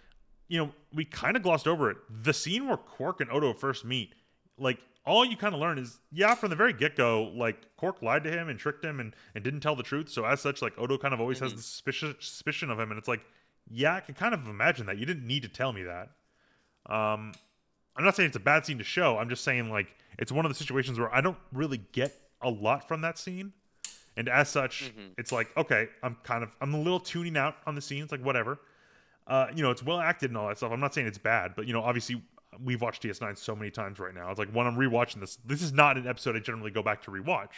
we kind of glossed over it. The scene where Quark and Odo first meet, like, all you kind of learn is, yeah, from the very get go, like, Quark lied to him and tricked him and didn't tell the truth. So, as such, like, Odo kind of always has Hmm. the suspicion of him. And it's like, yeah, I can kind of imagine that. You didn't need to tell me that. Um, I'm not saying it's a bad scene to show. I'm just saying, like, it's one of the situations where I don't really get a lot from that scene. And as such, Hmm. it's like, okay, I'm a little tuning out on the scenes, like, whatever. It's well acted and all that stuff. I'm not saying it's bad, but obviously we've watched DS9 so many times right now. It's like when I'm rewatching this is not an episode I generally go back to rewatch.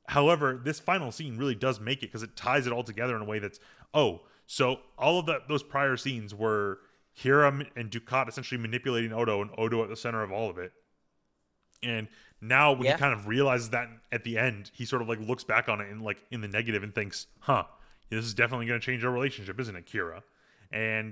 However, this final scene really does make it because it ties it all together in a way that's, so all of those prior scenes were Kira and Ducat essentially manipulating Odo and Odo at the center of all of it. And now when he Yeah. kind of realizes that at the end, he sort of like looks back on it and like in the negative and thinks, huh, this is definitely going to change our relationship, isn't it, Kira? And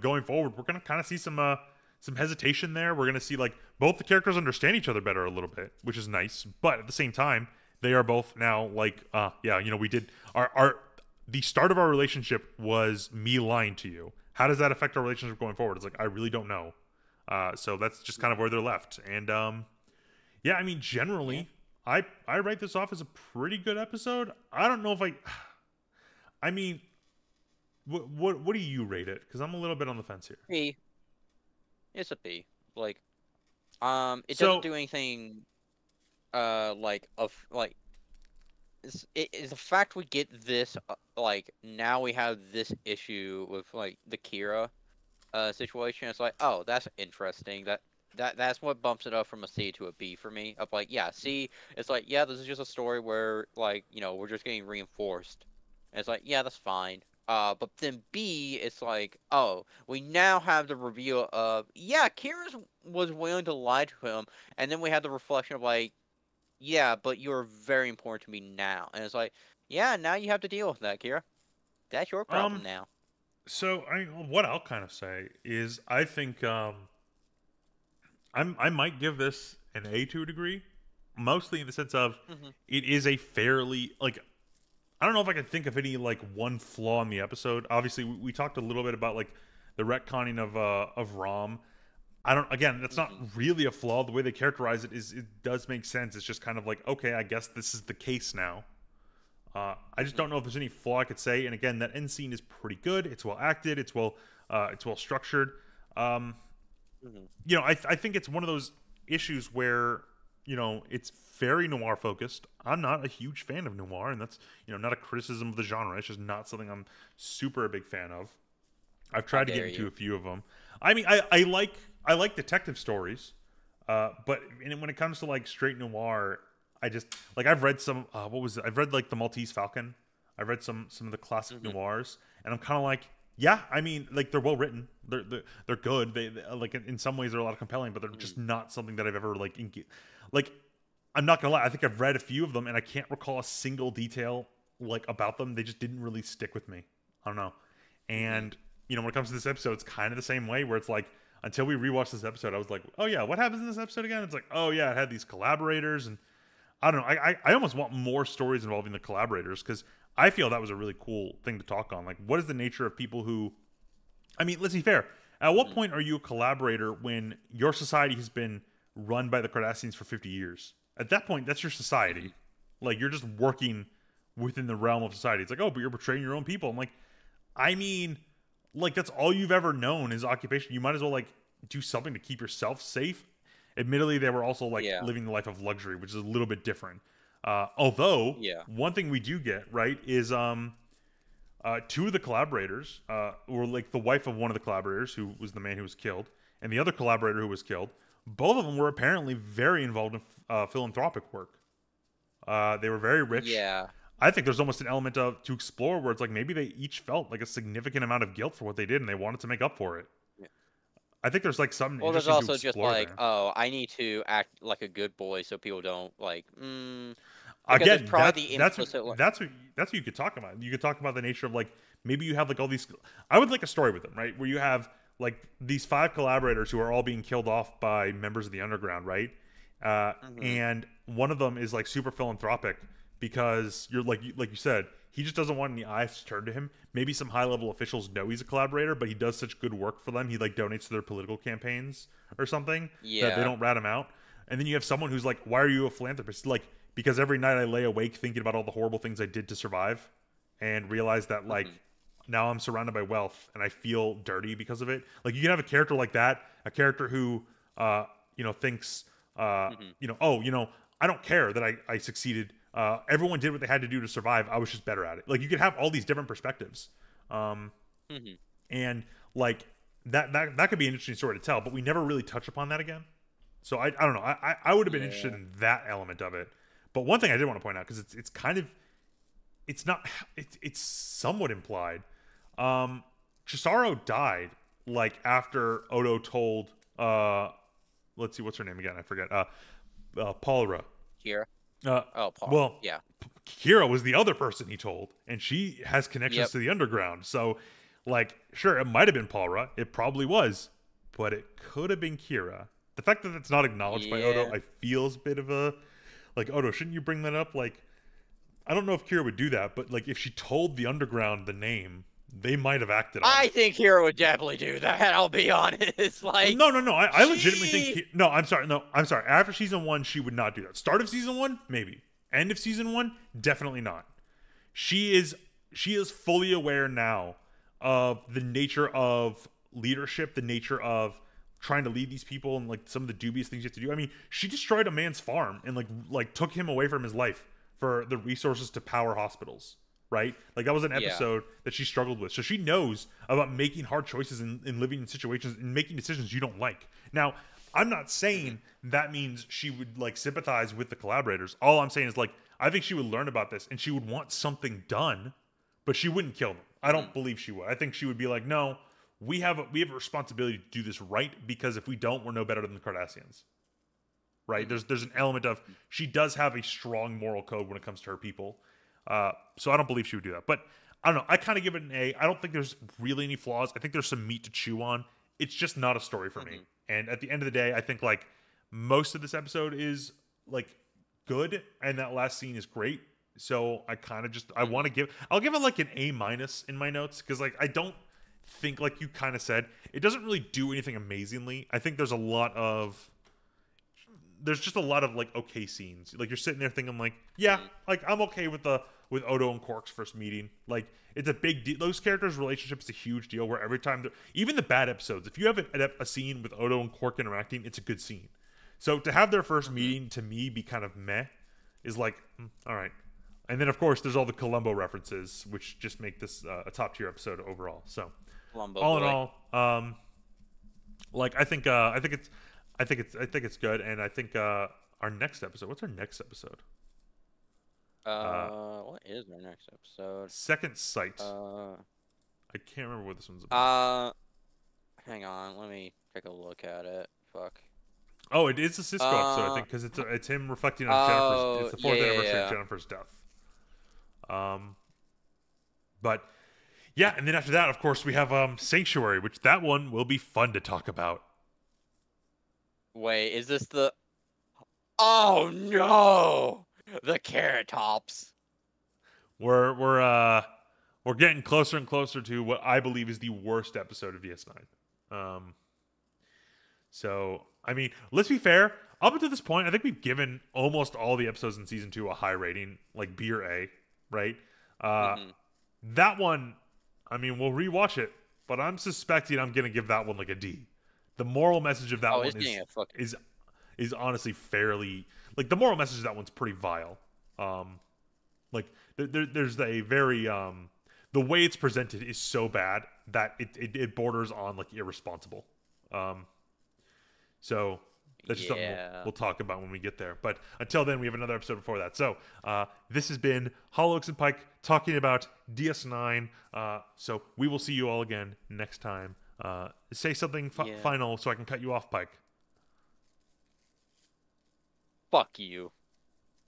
going forward, we're going to kind of see some hesitation there. We're going to see like both the characters understand each other better a little bit, which is nice. But at the same time, they are both now like, we did our the start of our relationship was me lying to you. How does that affect our relationship going forward? It's like I really don't know. So that's just kind of where they're left. And yeah, I mean, Yeah. generally, I write this off as a pretty good episode. I don't know if I mean, what do you rate it? Because I'm a little bit on the fence here. B. It's a B. Like, it doesn't So, do anything. Like of like it's the fact we get this. Like now we have this issue with like the Kira situation. It's like, oh, that's interesting. That's what bumps it up from a C to a B for me. Of like, yeah, C. It's like, yeah, this is just a story where like we're just getting reinforced. And it's like, yeah, that's fine. But then B, it's like, oh, we now have the reveal of, yeah, Kira was willing to lie to him, and then we have the reflection of like, yeah, but you're very important to me now, and it's like, yeah, now you have to deal with that, Kira. That's your problem um, now. what I'll kind of say is I think I might give this an A to a degree, mostly in the sense of Hmm. it is a fairly like I don't know if I can think of any like one flaw in the episode. Obviously, we talked a little bit about like the retconning of Rom. I don't. Again, that's not Hmm. really a flaw. The way they characterize it does make sense. It's just kind of like, okay, I guess this is the case now. I just Hmm. don't know if there's any flaw I could say. And again, that end scene is pretty good. It's well acted. It's well structured. Um, Hmm. I think it's one of those issues where it's very noir focused. I'm not a huge fan of noir, and that's not a criticism of the genre. It's just not something I'm super a big fan of. I've How tried to get dare into you? a few of them. I mean, I like detective stories, but when it comes to like straight noir, I just like I've read some. What was it? I've read like the Maltese Falcon. I've read some of the classic Hmm. noirs, and I'm kind of like, yeah. I mean, like they're well written. They're good. They like in some ways they're a lot of compelling, but they're just Hmm. not something that I've ever like. I'm not gonna lie. I think I've read a few of them, and I can't recall a single detail like about them. They just didn't really stick with me. I don't know. Hmm. And when it comes to this episode, it's kind of the same way where it's like until we rewatched this episode, I was like, oh yeah, what happens in this episode again? It's like, oh yeah, it had these collaborators, and I don't know. I almost want more stories involving the collaborators because I feel that was a really cool thing to talk on. Like, what is the nature of people who? I mean, let's be fair. At what Hmm. point are you a collaborator when your society has been run by the Cardassians for 50 years? At that point, that's your Hmm. society. Like, you're just working within the realm of society. It's like, oh, but you're betraying your own people. I'm like, I mean, like that's all you've ever known is occupation. You might as well like do something to keep yourself safe. Admittedly, they were also like Yeah. living the life of luxury, which is a little bit different. Although Yeah. one thing we do get right is two of the collaborators, or like the wife of one of the collaborators who was the man who was killed, and the other collaborator who was killed. Both of them were apparently very involved in philanthropic work. They were very rich. Yeah. I think there's almost an element of to explore where it's like maybe they each felt like a significant amount of guilt for what they did and they wanted to make up for it. Yeah. I think there's like something Well, there's interesting to also just explore like, there. oh, I need to act like a good boy so people don't like, because there's Again, probably the implicit. that's what you could talk about. You could talk about the nature of like maybe you have like all these. I would like a story with them, right? Where you have like these 5 collaborators who are all being killed off by members of the underground, right? Mhm. And one of them is like super philanthropic because you're like you said, he just doesn't want any eyes to turn to him. Maybe some high level officials know he's a collaborator, but he does such good work for them. He like donates to their political campaigns or something that they Yeah. don't rat him out. And then you have someone who's like, "Why are you a philanthropist?" Like, because every night I lay awake thinking about all the horrible things I did to survive, and realize that like Mhm. now I'm surrounded by wealth and I feel dirty because of it. Like you can have a character like that, a character who thinks Mhm. oh, I don't care that I succeeded. Everyone did what they had to do to survive. I was just better at it. Like you could have all these different perspectives. Mhm. And like that could be an interesting story to tell, but we never really touch upon that again. So I don't know. I would have been interested Yeah. in that element of it. But one thing I did want to point out because it's kind of it's not it's somewhat implied. Chisaro died like after Odo told let's see what's her name again, I forget, Palra. Here. uh Oh, Paul. well, Yeah. Kira was the other person he told, and she has connections Yep. to the underground. So, like, sure, it might have been Palra. It probably was, but it could have been Kira. The fact that it's not acknowledged by Odo, Yeah. I feel is a bit of a like Odo. Shouldn't you bring that up? Like, I don't know if Kira would do that, but like, if she told the underground the name, they might have acted on I it. think Hero would definitely do that. I'll be honest. Well, Like, no. I legitimately think. she. No, I'm sorry. No, I'm sorry. After season 1, she would not do that. Start of season 1, maybe. End of season 1, definitely not. She is fully aware now of the nature of leadership, the nature of trying to lead these people, and like some of the dubious things you have to do. I mean, she destroyed a man's farm and like took him away from his life for the resources to power hospitals. Right? Like that was an Yeah. episode that she struggled with. So she knows about making hard choices and living in situations and making decisions you don't like. Now, I'm not Mhm. saying that means she would like sympathize with the collaborators. All I'm saying is like I think she would learn about this and she would want something done, but she wouldn't kill them. I don't Mhm. believe she would. I think she would be like, no, we have a responsibility to do this right because if we don't, we're no better than the Cardassians. Right? Mhm. There's an element of she does have a strong moral code when it comes to her people. So I don't believe she would do that. But I don't know. I kind of give it an A. I don't think there's really any flaws. I think there's some meat to chew on. It's just not a story for me. Mhm. And at the end of the day, I think like most of this episode is like good, and that last scene is great. So I kind of just I want Mhm. to I'll give it like an A minus in my notes because like I don't think like you kind of said it doesn't really do anything amazingly. I think there's just a lot of like okay scenes. Like you're sitting there thinking like, yeah, Mhm. like I'm okay with Odo and Quark's first meeting. Like it's a big deal. Those characters' relationship is a huge deal. Where every time, even the bad episodes, if you have a scene with Odo and Quark interacting, it's a good scene. So to have their first Mhm. meeting to me be kind of meh is like, all right. And then of course there's all the Columbo references, which just make this a top tier episode overall. So Lumbo all in boy. all, like I think it's good, and I think our next episode. What's our next episode? Uh, What is our next episode? Second Sight. Uh, I can't remember what this one's about. uh, Hang on. Let me take a look at it. Fuck. Oh, it is a Cisco episode, I Uh, think, because it's him reflecting on Jennifer's. It's oh, the yeah, fourth yeah, anniversary of yeah. Jennifer's death. Um, but yeah, and then after that, of course, we have Sanctuary, which that one will be fun to talk about. Wait, is this the? Oh no! The Carrot Tops. We're getting closer and closer to what I believe is the worst episode of DS9. So I mean, let's be fair. Up until this point, I think we've given almost all the episodes in season 2 a high rating, like B or A, right? Uh, Mm-hmm. that one, I mean, we'll rewatch it, but I'm suspecting I'm gonna give that one like a D. The moral message of that Oh, it's one getting a fucking. is honestly fairly like the moral message of that one's pretty vile. Like there's a very the way it's presented is so bad that it borders on like irresponsible. Um, so That's just something Yeah. we'll talk about when we get there. But until then, we have another episode before that. So this has been Hollow Oaks and Pike talking about DS9. So we will see you all again next time. Say something Yeah. final so I can cut you off, Pike. Fuck you.